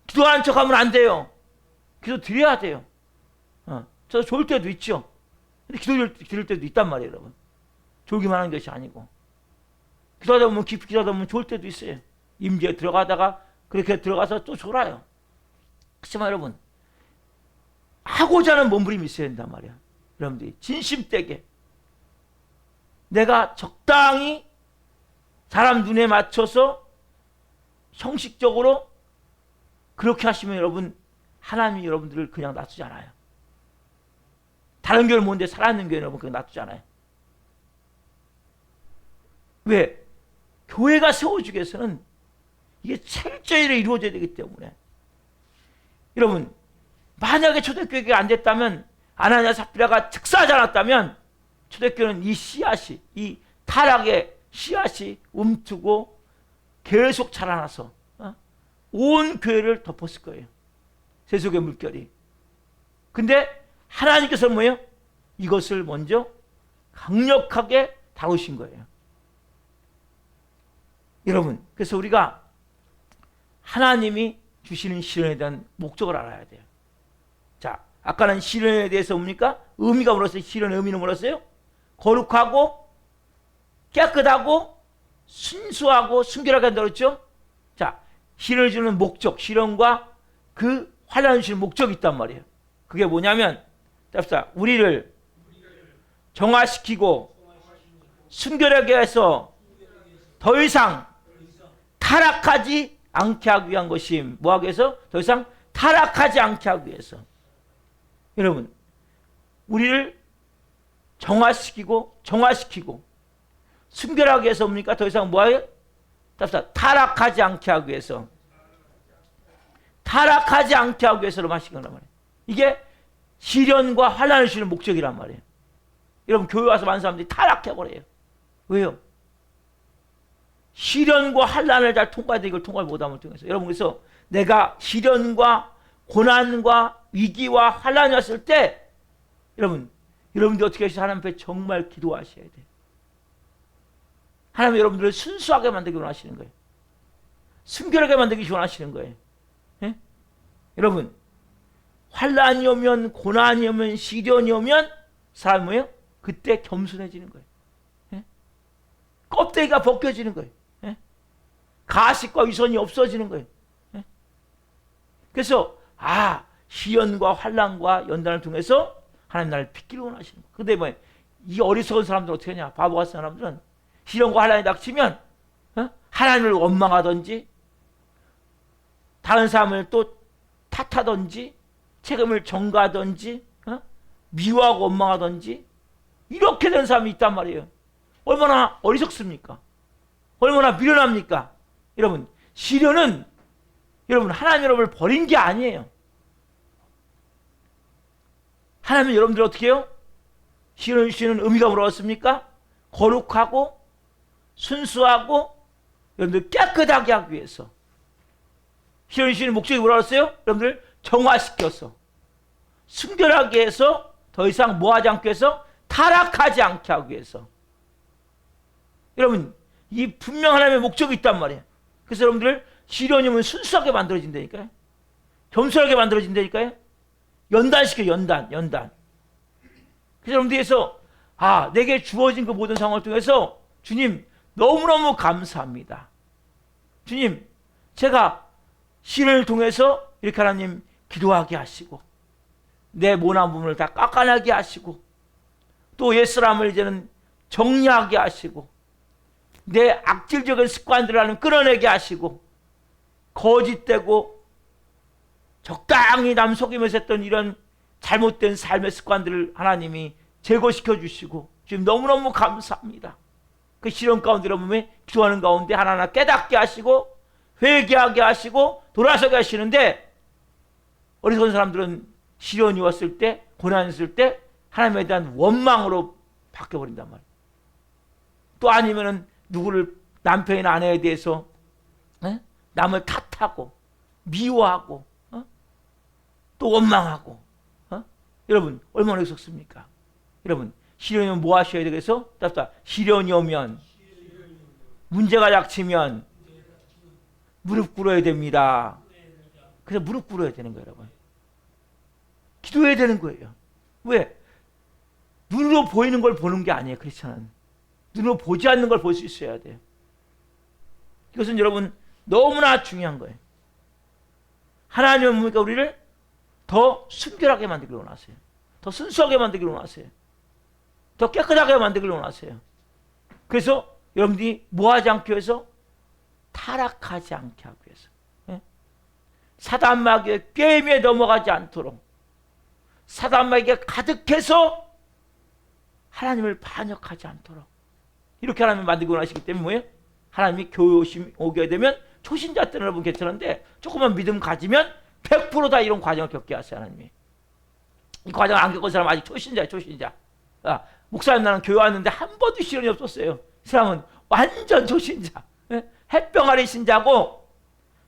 [SPEAKER 1] 기도하는 척 하면 안 돼요. 기도 드려야 돼요. 저도 좋을 때도 있죠. 근데 기도 드릴 때도 있단 말이에요. 여러분 졸기만 하는 것이 아니고 기도하다 보면 깊이 기도하다 보면 좋을 때도 있어요. 임재에 들어가다가 그렇게 들어가서 또 졸아요. 그렇지만 여러분 하고자 하는 몸부림이 있어야 된단 말이야. 여러분들이 진심되게 내가 적당히 사람 눈에 맞춰서 형식적으로 그렇게 하시면 여러분 하나님이 여러분들을 그냥 놔두지 않아요. 다른 교회는 뭔데 살아있는 교회는 여러분 그냥 놔두지 않아요. 왜? 교회가 세워주기 위해서는 이게 철저히 이루어져야 되기 때문에. 여러분 만약에 초대교회가 안 됐다면, 아나니아 삽비라가 즉사하지 않았다면 초대교회는 이 씨앗이, 이 타락의 씨앗이 움트고 계속 자라나서 온 교회를 덮었을 거예요. 세속의 물결이. 근데 하나님께서 뭐예요? 이것을 먼저 강력하게 다루신 거예요. 여러분 그래서 우리가 하나님이 주시는 시련에 대한 목적을 알아야 돼요. 자, 아까는 시련에 대해서 뭡니까? 의미가 뭐였어요? 시련의 의미는 뭐였어요? 거룩하고 깨끗하고 순수하고 순결하게 한다고 그랬죠? 자, 시련을 주는 목적, 시련과 그 환난을 주는 목적이 있단 말이에요. 그게 뭐냐면 우리를 정화시키고 순결하게 해서 더 이상 타락하지 않게 하기 위한 것이, 뭐하기 위해서? 더 이상 타락하지 않게 하기 위해서. 여러분 우리를 정화시키고 순결하게 해서 뭡니까? 더 이상 뭐예요? 타락하지 않게 하기 위해서. 타락하지 않게 하기 위해서로 하신 거란 말이에요. 이게 시련과 환난을 주시는 목적이란 말이에요. 여러분 교회 와서 많은 사람들이 타락해버려요. 왜요? 시련과 환난을 잘 통과해야 돼. 이걸 통과를 못함을 통해서. 여러분 그래서 내가 시련과 고난과 위기와 환난이 왔을 때 여러분들 어떻게 하시죠? 하나님 앞에 정말 기도하셔야 돼요. 하나님 여러분들을 순수하게 만들기 원하시는 거예요. 순결하게 만들기 원하시는 거예요. 예? 여러분 환난이 오면 고난이 오면 시련이 오면 사람이 뭐예요? 그때 겸손해지는 거예요. 예? 껍데기가 벗겨지는 거예요. 예? 가식과 위선이 없어지는 거예요. 예? 그래서 시련과 환난과 연단을 통해서 하나님 나를 빚기를 원하시는 거예요. 근데 뭐예요? 이 어리석은 사람들은 어떻게 하냐? 바보 같은 사람들은 시련과 환난이 닥치면 하나님을 원망하든지 다른 사람을 또 탓하든지 책임을 전가하든지 미워하고 원망하든지 이렇게 된 사람이 있단 말이에요. 얼마나 어리석습니까? 얼마나 미련합니까? 여러분 시련은 여러분 하나님 여러분을 버린 게 아니에요. 하나님은 여러분들 어떻게 해요? 시련을 주시는 의미가 뭐라습니까? 거룩하고 순수하고 여러분들 깨끗하게 하기 위해서. 시련을 주시는 목적이 뭐라고 했어요? 여러분들 정화시켜서 순결하게 해서 더 이상 뭐하지 않게 해서 타락하지 않게 하기 위해서. 여러분 이 분명 하나님의 목적이 있단 말이에요. 그래서 여러분들 시련이 오면 순수하게 만들어진다니까요. 겸손하게 만들어진다니까요. 연단시켜 연단. 그래서 여러분들께서 내게 주어진 그 모든 상황을 통해서 주님 너무너무 감사합니다. 주님 제가 시련을 통해서 이렇게 하나님 기도하게 하시고 내 모난 부분을 다 깎아내게 하시고 또 옛사람을 이제는 정리하게 하시고 내 악질적인 습관들을 하나님 끊어내게 하시고 거짓되고 적당히 남 속이면서 했던 이런 잘못된 삶의 습관들을 하나님이 제거시켜 주시고 지금 너무너무 감사합니다. 그 시련 가운데 여러분이 기도하는 가운데 하나하나 깨닫게 하시고 회개하게 하시고 돌아서게 하시는데 어리석은 사람들은 시련이 왔을 때 고난이 있을 때 하나님에 대한 원망으로 바뀌어버린단 말이에요. 또 아니면은 누구를 남편이나 아내에 대해서 남을 탓하고 미워하고 또 원망하고 여러분 얼마나 어리석습니까? 여러분 시련이 오면 뭐 하셔야 되겠어? 시련이 오면 문제가 닥치면 무릎 꿇어야 됩니다. 그래서 무릎 꿇어야 되는 거예요, 여러분. 기도해야 되는 거예요. 왜? 눈으로 보이는 걸 보는 게 아니에요, 크리스천은. 눈으로 보지 않는 걸 볼 수 있어야 돼요. 이것은 여러분 너무나 중요한 거예요. 하나님은 뭡니까? 우리를 더 순결하게 만들기를 원하세요. 더 순수하게 만들기를 원하세요. 더 깨끗하게 만들기를 원하세요. 그래서 여러분들이 뭐하지 않기 위해서? 타락하지 않게 하기 위해서. 사단 마귀의 게임에 넘어가지 않도록 사단 마귀가 가득해서 하나님을 반역하지 않도록 이렇게 하나님을 만들고 원하시기 때문에 뭐예요? 하나님이 교회 오게 되면 초신자 때는 여러분 괜찮은데 조금만 믿음 가지면 100% 다 이런 과정을 겪게 하세요. 하나님이. 이 과정을 안 겪은 사람은 아직 초신자예요. 초신자. 목사님 나는 교회 왔는데 한 번도 시련이 없었어요. 이 사람은 완전 초신자. 햇병아리 신자고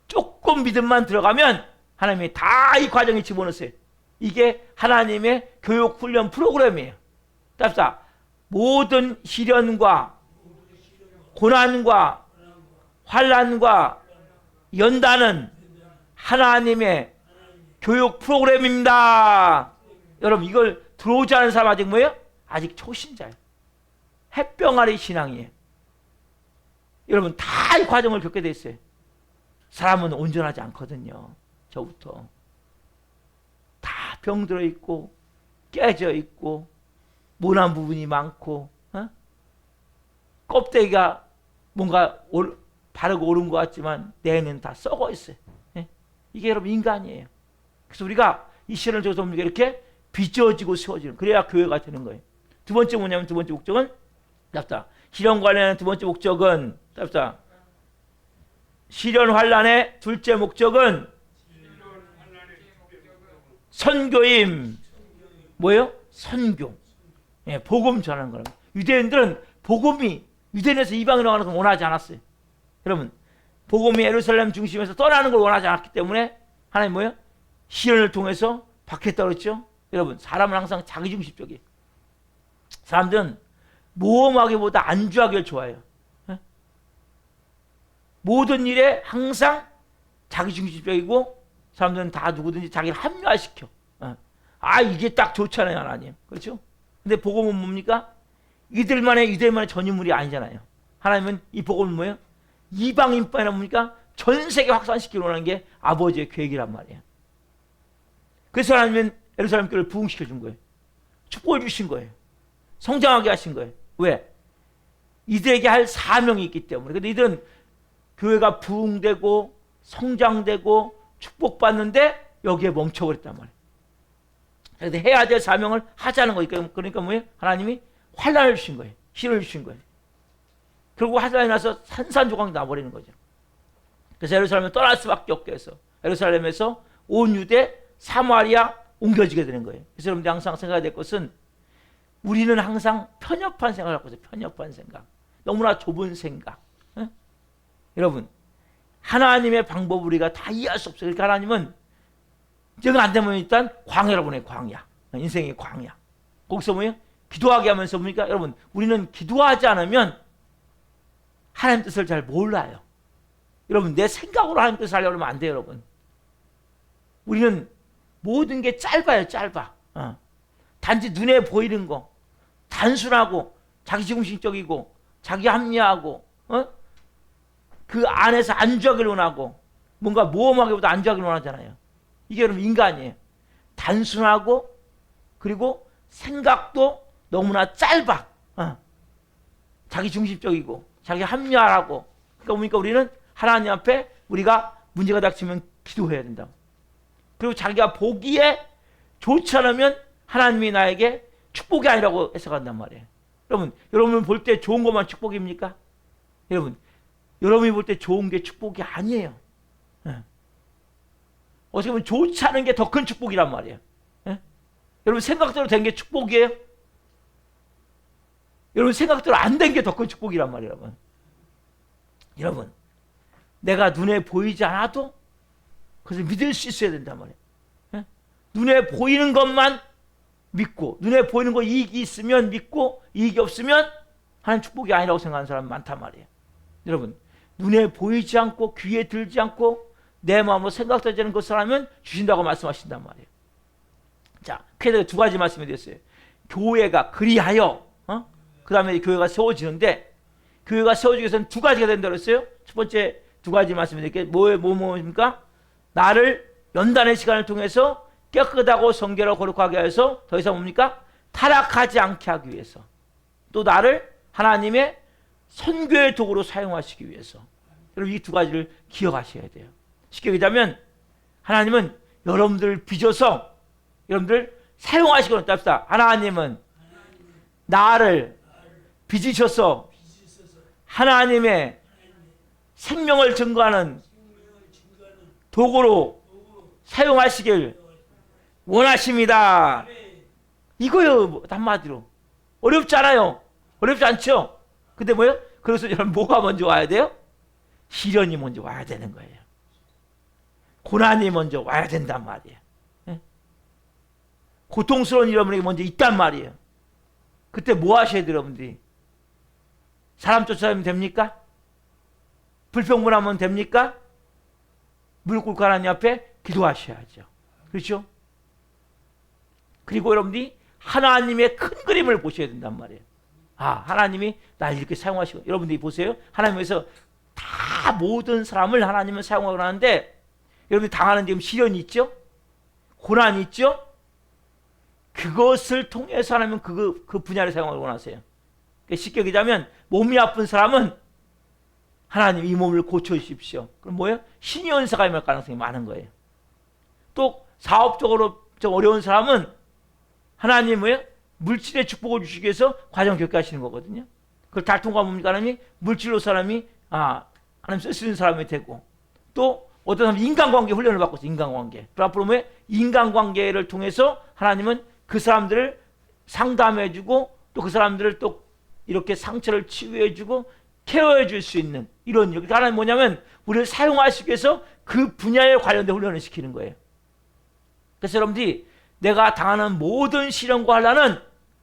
[SPEAKER 1] 조금 믿음만 들어가면 하나님이 다 이 과정에 집어넣으세요. 이게 하나님의 교육 훈련 프로그램이에요. 답사 모든 시련과 고난과 환난과 연단은 하나님의 교육 프로그램입니다. 여러분 이걸 들어오지 않은 사람 아직 뭐예요? 아직 초신자예요. 햇병아리 신앙이에요. 여러분 다 이 과정을 겪게 돼 있어요. 사람은 온전하지 않거든요. 저부터 다 병들어 있고 깨져 있고 모난 부분이 많고 껍데기가 뭔가 바르고 옳은 것 같지만 내는 다 썩어 있어요. 이게 여러분 인간이에요. 그래서 우리가 이 시련을 통해서 이렇게 빚어지고 세워지는 그래야 교회가 되는 거예요. 두 번째 뭐냐면 두 번째 목적은 시련 관련한 두 번째 목적은 시련 환난의 둘째 목적은 선교임. 뭐예요? 선교. 예, 복음 전하는 거라고. 유대인들은 복음이 유대인에서 이방인으로 가는 걸 원하지 않았어요. 여러분, 복음이 예루살렘 중심에서 떠나는 걸 원하지 않았기 때문에 하나님 뭐예요? 시련을 통해서 받겠다고 그랬죠. 여러분, 사람은 항상 자기중심적이에요. 사람들은 모험하기보다 안주하기를 좋아해요. 예? 모든 일에 항상 자기중심적이고 사람들은 다 누구든지 자기를 합리화시켜. 아, 이게 딱 좋잖아요, 하나님. 그렇죠? 근데 복음은 뭡니까? 유대인만의 전유물이 아니잖아요. 하나님은 이 복음은 뭐예요? 이방인뿐 아니라 뭡니까? 전 세계 확산시키려고 하는 게 아버지의 계획이란 말이에요. 그래서 하나님은 예루살렘 교회를 부흥시켜 준 거예요. 축복을 주신 거예요. 성장하게 하신 거예요. 왜? 이들에게 할 사명이 있기 때문에. 근데 이들은 교회가 부흥되고 성장되고 축복받는데 여기에 멈춰버렸단 말이에요. 그래서 해야 될 사명을 하자는 거니까. 그러니까 뭐예요? 하나님이 환난을 주신 거예요. 시련을 주신 거예요. 결국 환난이 나서 산산조각이 나버리는 거죠. 그래서 예루살렘을 떠날 수밖에 없게 해서 예루살렘에서 온 유대 사마리아 옮겨지게 되는 거예요. 그래서 여러분들이 항상 생각해야 될 것은 우리는 항상 편협한 생각을 하고 있어요. 편협한 생각. 너무나 좁은 생각. 에? 여러분, 하나님의 방법을 우리가 다 이해할 수 없어요. 그러니까 하나님은 제가 안 되면 일단 광야라고 보내요. 광야. 인생의 광야. 거기서 뭐예요? 기도하게 하면서 뭡니까? 여러분, 우리는 기도하지 않으면 하나님 뜻을 잘 몰라요. 여러분, 내 생각으로 하나님 뜻을 하려고 하면 안 돼요, 여러분. 우리는 모든 게 짧아요, 짧아. 단지 눈에 보이는 거, 단순하고 자기중심적이고 자기 합리화하고 그 안에서 안주하기를 원하고 뭔가 모험하기보다 안주하기를 원하잖아요. 이게 여러분 인간이에요. 단순하고 그리고 생각도 너무나 짧아. 자기중심적이고 자기 합리화하고. 그러니까 우리는 하나님 앞에 우리가 문제가 닥치면 기도해야 된다. 그리고 자기가 보기에 좋지 않으면 하나님이 나에게 축복이 아니라고 해석한단 말이에요. 여러분 볼 때 좋은 것만 축복입니까? 여러분, 여러분이 볼 때 좋은 게 축복이 아니에요. 어떻게 보면 좋지 않은 게 더 큰 축복이란 말이에요. 여러분 생각대로 된 게 축복이에요? 여러분 생각대로 안 된 게 더 큰 축복이란 말이에요. 여러분, 내가 눈에 보이지 않아도 그래서 믿을 수 있어야 된단 말이에요. 눈에 보이는 것만 믿고, 눈에 보이는 거 이익이 있으면 믿고, 이익이 없으면 하나님 축복이 아니라고 생각하는 사람이 많단 말이에요. 여러분, 눈에 보이지 않고 귀에 들지 않고 내 마음으로 생각되지 않는 것을 하면 주신다고 말씀하신단 말이에요. 자, 크게 두 가지 말씀이 됐어요. 교회가 그리하여, 그 다음에 교회가 세워지는데, 교회가 세워지기 위해서는 두 가지가 된다고 했어요. 첫 번째 두 가지 말씀이 될게 뭐입니까? 나를 연단의 시간을 통해서 깨끗하고 성결하고 거룩하게 하여서 더 이상 뭡니까? 타락하지 않게 하기 위해서. 또 나를 하나님의 선교의 도구로 사용하시기 위해서. 여러분, 이 두 가지를 기억하셔야 돼요. 쉽게 얘기하면 하나님은 여러분들을 빚어서 여러분들 사용하시거나 합시다. 하나님은 나를 빚으셔서 하나님의 생명을 증거하는 도구로 사용하시길 원하십니다. 이거요, 한마디로. 어렵지 않아요. 어렵지 않죠? 근데 뭐예요? 그래서 여러분 뭐가 먼저 와야 돼요? 시련이 먼저 와야 되는 거예요. 고난이 먼저 와야 된단 말이에요. 고통스러운 일 여러분에게 먼저 있단 말이에요. 그때 뭐 하셔야 돼요, 여러분들이? 사람 쫓아다니면 됩니까? 불평불하면 됩니까? 무릎 꿇고 하나님 앞에 기도하셔야죠. 그렇죠? 그리고 여러분들이 하나님의 큰 그림을 보셔야 된단 말이에요. 아, 하나님이 날 이렇게 사용하시고, 여러분들이 보세요. 하나님께서 다 모든 사람을 하나님은 사용하고 하는데, 여러분들이 당하는 지금 시련이 있죠? 고난이 있죠? 그것을 통해서 하나님은 그 분야를 사용하고 원하세요. 쉽게 얘기하면 몸이 아픈 사람은 하나님 이 몸을 고쳐주십시오. 그럼 뭐예요? 신의 은사가 임할 가능성이 많은 거예요. 또 사업적으로 좀 어려운 사람은 하나님 뭐예요? 물질의 축복을 주시기 위해서 과정 겪게 하시는 거거든요. 그걸 다 통과하면 뭡니까? 하나님이 물질로 사람이 하나님 쓸 수 있는 사람이 되고, 또 어떤 사람은 인간관계 훈련을 받고 있어요. 인간관계. 그 앞으로 뭐예요? 인간관계를 통해서 하나님은 그 사람들을 상담해주고 또 그 사람들을 또 이렇게 상처를 치유해주고 케어해줄 수 있는 이런 일. 하나님 뭐냐면 우리를 사용하시기 위해서 그 분야에 관련된 훈련을 시키는 거예요. 그래서 여러분들이 내가 당하는 모든 시련과 환난은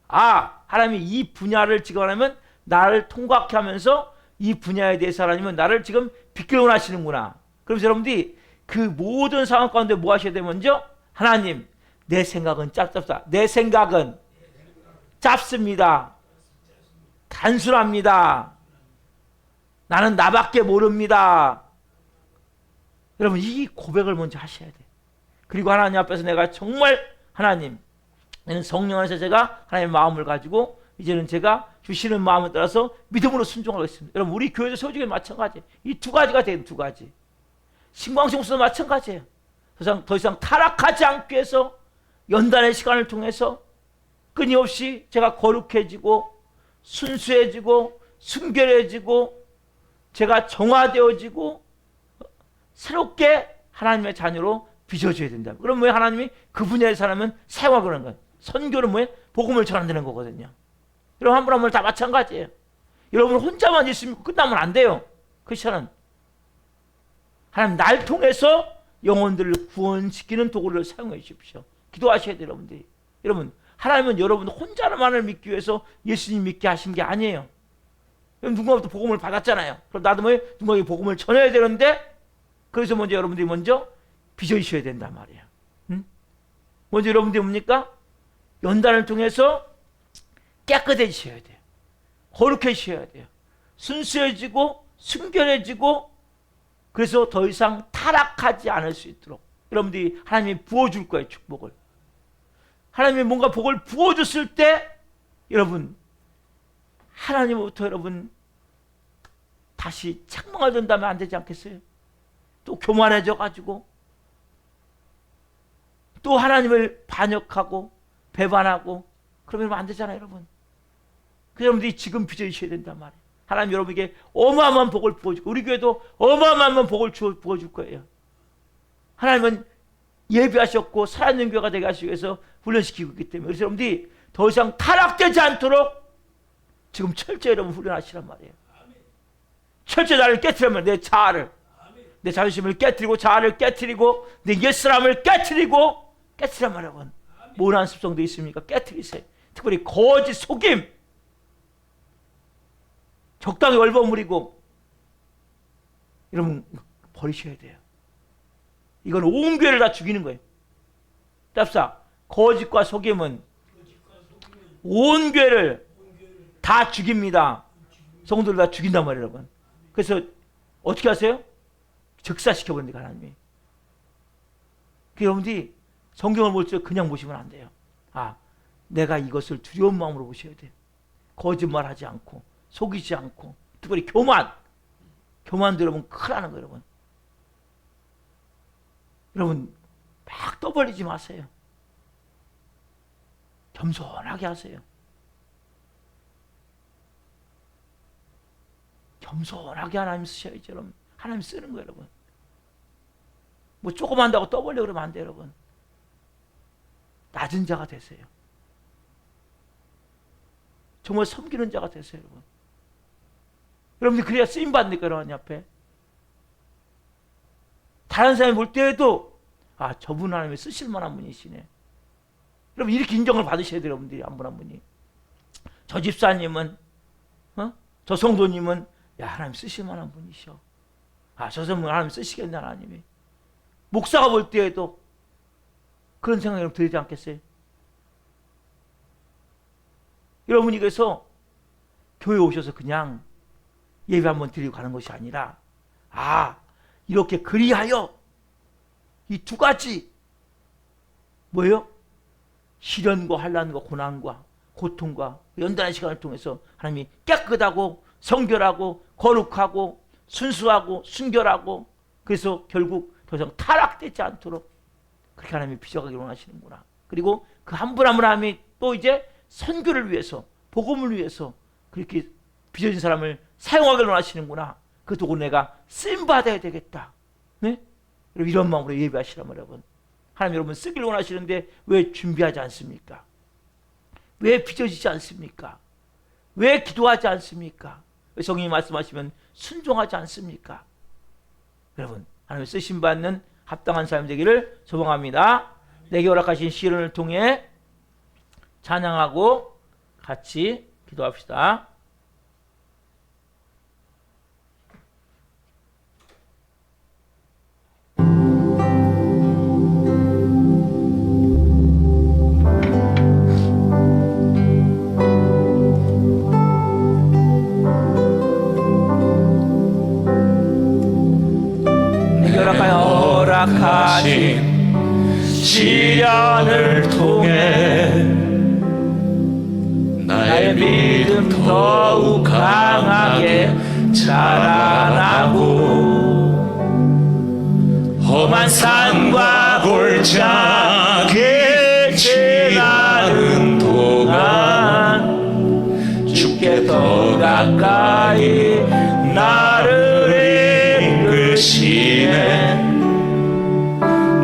[SPEAKER 1] 하나님이 이 분야를 지금 하면 나를 통과케 하면서 이 분야에 대해서 하나님은 나를 지금 비키려 원하시는구나. 그래서 여러분들이 그 모든 상황 가운데 뭐 하셔야 돼요? 먼저 하나님, 내 생각은 짧다. 내 생각은 짧습니다. 단순합니다. 나는 나밖에 모릅니다. 여러분 이 고백을 먼저 하셔야 돼요. 그리고 하나님 앞에서 내가 정말 하나님, 이제는 성령 안에서 제가 하나님의 마음을 가지고 이제는 제가 주시는 마음에 따라서 믿음으로 순종하겠습니다. 여러분 우리 교회도 소중히 마찬가지예요. 이 두 가지가 돼요. 두 가지. 신광식 목사도 마찬가지예요. 더 이상 타락하지 않기 위해서 연단의 시간을 통해서 끊임없이 제가 거룩해지고 순수해지고 순결해지고 제가 정화되어지고 새롭게 하나님의 자녀로 빚어줘야 된다. 그럼 왜 하나님이 그 분야의 사람은 사용하고 그러는 거예요? 선교는 뭐예요? 복음을 전한다는 거거든요. 여러분 한 분 한 분 다 마찬가지예요. 여러분 혼자만 있으면 끝나면 안 돼요. 크리스천은 하나님 날 통해서 영혼들을 구원시키는 도구를 사용해 주십시오. 기도하셔야 돼요. 여러분들이. 여러분 하나님은 여러분 혼자만을 믿기 위해서 예수님 믿게 하신 게 아니에요. 누군가부터 복음을 받았잖아요. 그럼 나도 뭐 누군가에게 복음을 전해야 되는데 그래서 먼저 여러분들이 먼저 빚어주셔야 된단 말이에요. 응? 먼저 여러분들이 뭡니까? 연단을 통해서 깨끗해지셔야 돼요. 거룩해지셔야 돼요. 순수해지고 순결해지고 그래서 더 이상 타락하지 않을 수 있도록 여러분들이 하나님이 부어줄 거예요. 축복을. 하나님이 뭔가 복을 부어줬을 때 여러분 하나님으로부터 여러분 다시 책망을 든다면 안 되지 않겠어요? 또 교만해져 가지고 또 하나님을 반역하고 배반하고 그러면 안 되잖아요. 여러분. 그래서 여러분들이 지금 빚어주셔야 된단 말이에요. 하나님 여러분에게 어마어마한 복을 부어줄 거예요. 우리 교회도 어마어마한 복을 부어줄 거예요. 하나님은 예비하셨고 살아있는 교회가 되게 하시기 위해서 훈련시키고 있기 때문에 그래서 여러분들이 더 이상 타락되지 않도록 지금 철저히 여러분 훈련하시란 말이에요. 철저히 나를 깨트리면 내 자아를 내 자존심을 깨트리고 자아를 깨트리고 내 옛사람을 깨트리란 말이에요. 여러분. 모난 습성도 있습니까? 깨트리세요. 특별히 거짓 속임 적당히 얼버무리고 여러분 버리셔야 돼요. 이건 온 교회를 다 죽이는 거예요. 답사 거짓과 속임은 온 교회를 다 죽입니다. 성도를 다 죽인단 말이에요. 여러분. 그래서 어떻게 하세요? 즉사시켜버립니다. 하나님이. 여러분들이 성경을 볼 때 그냥 보시면 안 돼요. 내가 이것을 두려운 마음으로 보셔야 돼요. 거짓말하지 않고 속이지 않고 특별히 교만도 여러분 크라는 거예요. 여러분. 여러분 막 떠벌리지 마세요. 겸손하게 하세요. 겸손하게 하나님 쓰셔야죠. 여러분. 하나님 쓰는 거예요. 여러분. 뭐 조금 한다고 떠벌려 그러면 안 돼요. 여러분. 낮은 자가 되세요. 정말 섬기는 자가 되세요. 여러분. 여러분들 그래야 쓰임받으니까 여러분 앞에. 다른 사람이 볼 때에도 저분 하나님이 쓰실 만한 분이시네. 여러분 이렇게 인정을 받으셔야 돼요. 여러분들이 한 분 한 분이. 저 집사님은 저 성도님은 하나님 쓰실 만한 분이셔. 저 사람은 하나님 쓰시겠네. 하나님이. 목사가 볼 때에도 그런 생각이 여러분 들지 않겠어요? 여러분이 그래서 교회 오셔서 그냥 예배 한번 드리고 가는 것이 아니라 이렇게 그리하여 이 두 가지 뭐예요? 시련과 환난과 고난과 고통과 연단의 시간을 통해서 하나님이 깨끗하고 성결하고 거룩하고 순수하고 순결하고 그래서 결국 더 이상 타락되지 않도록 그렇게 하나님이 빚어가기를 원하시는구나. 그리고 그 한 분 한 분 하나님이 또 이제 선교를 위해서 복음을 위해서 그렇게 빚어진 사람을 사용하기를 원하시는구나. 그 도구 내가 쓰임받아야 되겠다. 네? 이런 마음으로 예배하시라면 여러분. 하나님 여러분 쓰기를 원하시는데 왜 준비하지 않습니까? 왜 빚어지지 않습니까? 왜 기도하지 않습니까? 왜 성령이 말씀하시면 순종하지 않습니까? 여러분, 하나님 쓰심 받는 합당한 삶 되기를 소망합니다. 내게 허락하신 시련을 통해 찬양하고 같이 기도합시다. 허락하신 시련을 통해 나의 믿음 더욱 강하게 자라나고 험한 산과 골짜기에 지나는 동안 주께 더 가까이 나를 이끄시네.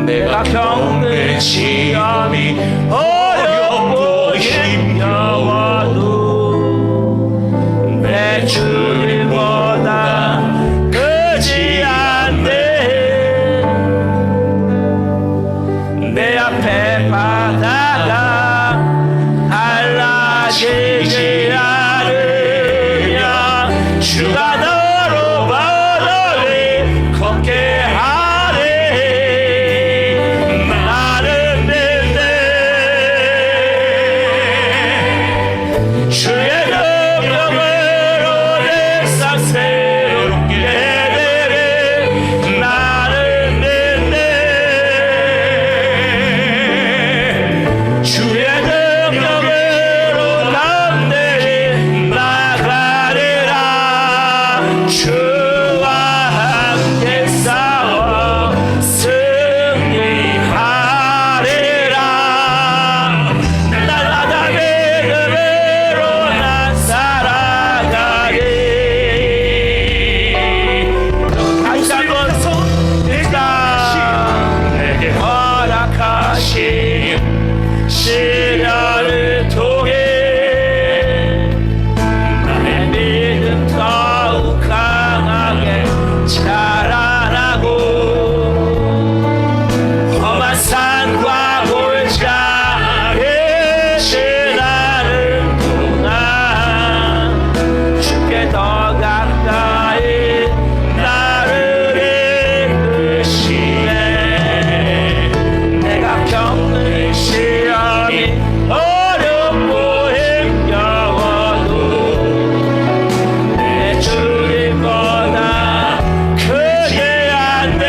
[SPEAKER 1] 내가 겪는 시험이 어렵고 힘겨워도 내 주님보다 크지 않네. 내 앞에 바다가 갈라지지 않으냐. 주가 너로 바다를 걷게 시련을 통해 나의 믿음 더욱 강하게 자라나고 험한 산과 골짜기에 지나는 동안 주께 더 가까이 나를 이끄시네. 내가 겪는 시험이 어렵고 힘겨워도 내 주님보다 크지 않네.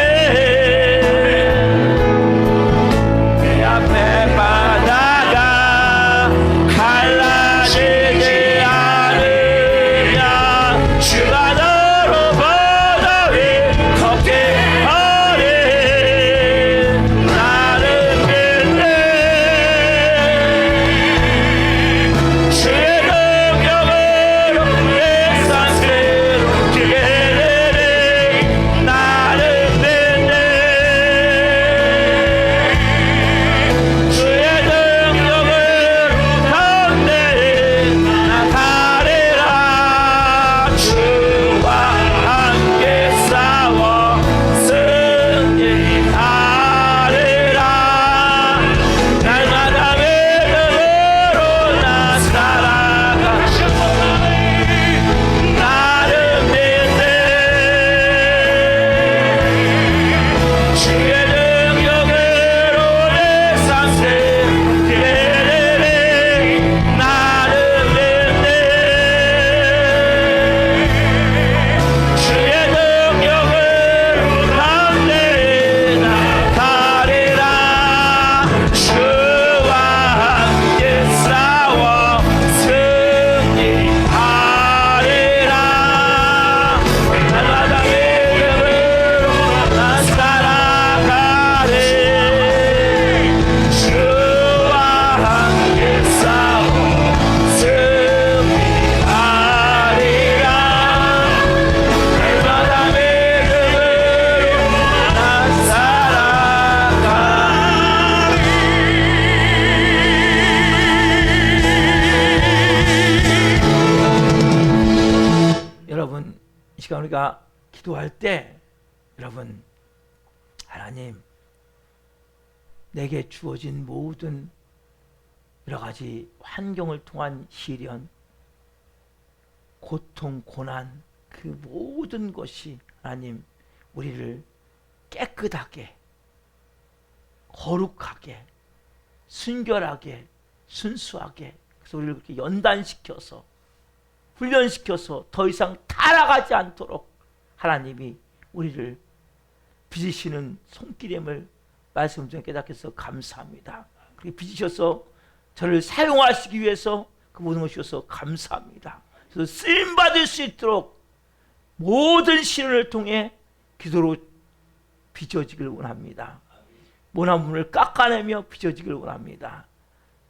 [SPEAKER 1] 내 앞에 바다가 갈라지지 않으냐. 주가 너로 바다 위 걷게 하리. 나는 믿네. 주의 능력으로 내 산새로 길게 되리. 나는 믿네. 주의 능력으로 가운데 나가리라. 주와 함께 싸워 승리하리라. 날마다 믿음으로 나 살아가. 나는 믿네. 주의 능력으로 내 산새로 길게 되리. 나는 믿네. 주의 능력으로 가운데 나가리라. 주와 함께 싸워 승리하리라. 날마다 믿음으로 나 살아가. 기도할 때 여러분, 하나님, 내게 주어진 모든 여러 가지 환경을 통한 시련, 고통, 고난, 그 모든 것이 하나님 우리를 깨끗하게, 거룩하게, 순결하게, 순수하게, 그래서 우리를 그렇게 연단시켜서, 훈련시켜서 더 이상 타락하지 않도록 하나님이 우리를 빚으시는 손길임을 말씀 중에 깨닫게 해서 감사합니다. 그렇게 빚으셔서 저를 사용하시기 위해서 그 모든 것이 주셔서 감사합니다. 그래서 쓰임받을 수 있도록 모든 시련을 통해 기도로 빚어지길 원합니다. 모난 문을 깎아내며 빚어지길 원합니다.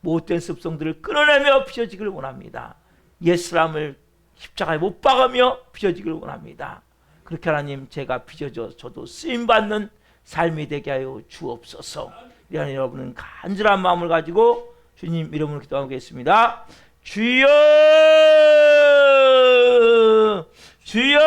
[SPEAKER 1] 못된 습성들을 끊어내며 빚어지길 원합니다. 옛사람을 십자가에 못 박으며 빚어지길 원합니다. 그렇게 하나님, 제가 빚어져 저도 쓰임받는 삶이 되게 하여 주옵소서. 이런 여러분은 간절한 마음을 가지고 주님 이름으로 기도하겠습니다. 주여, 주여,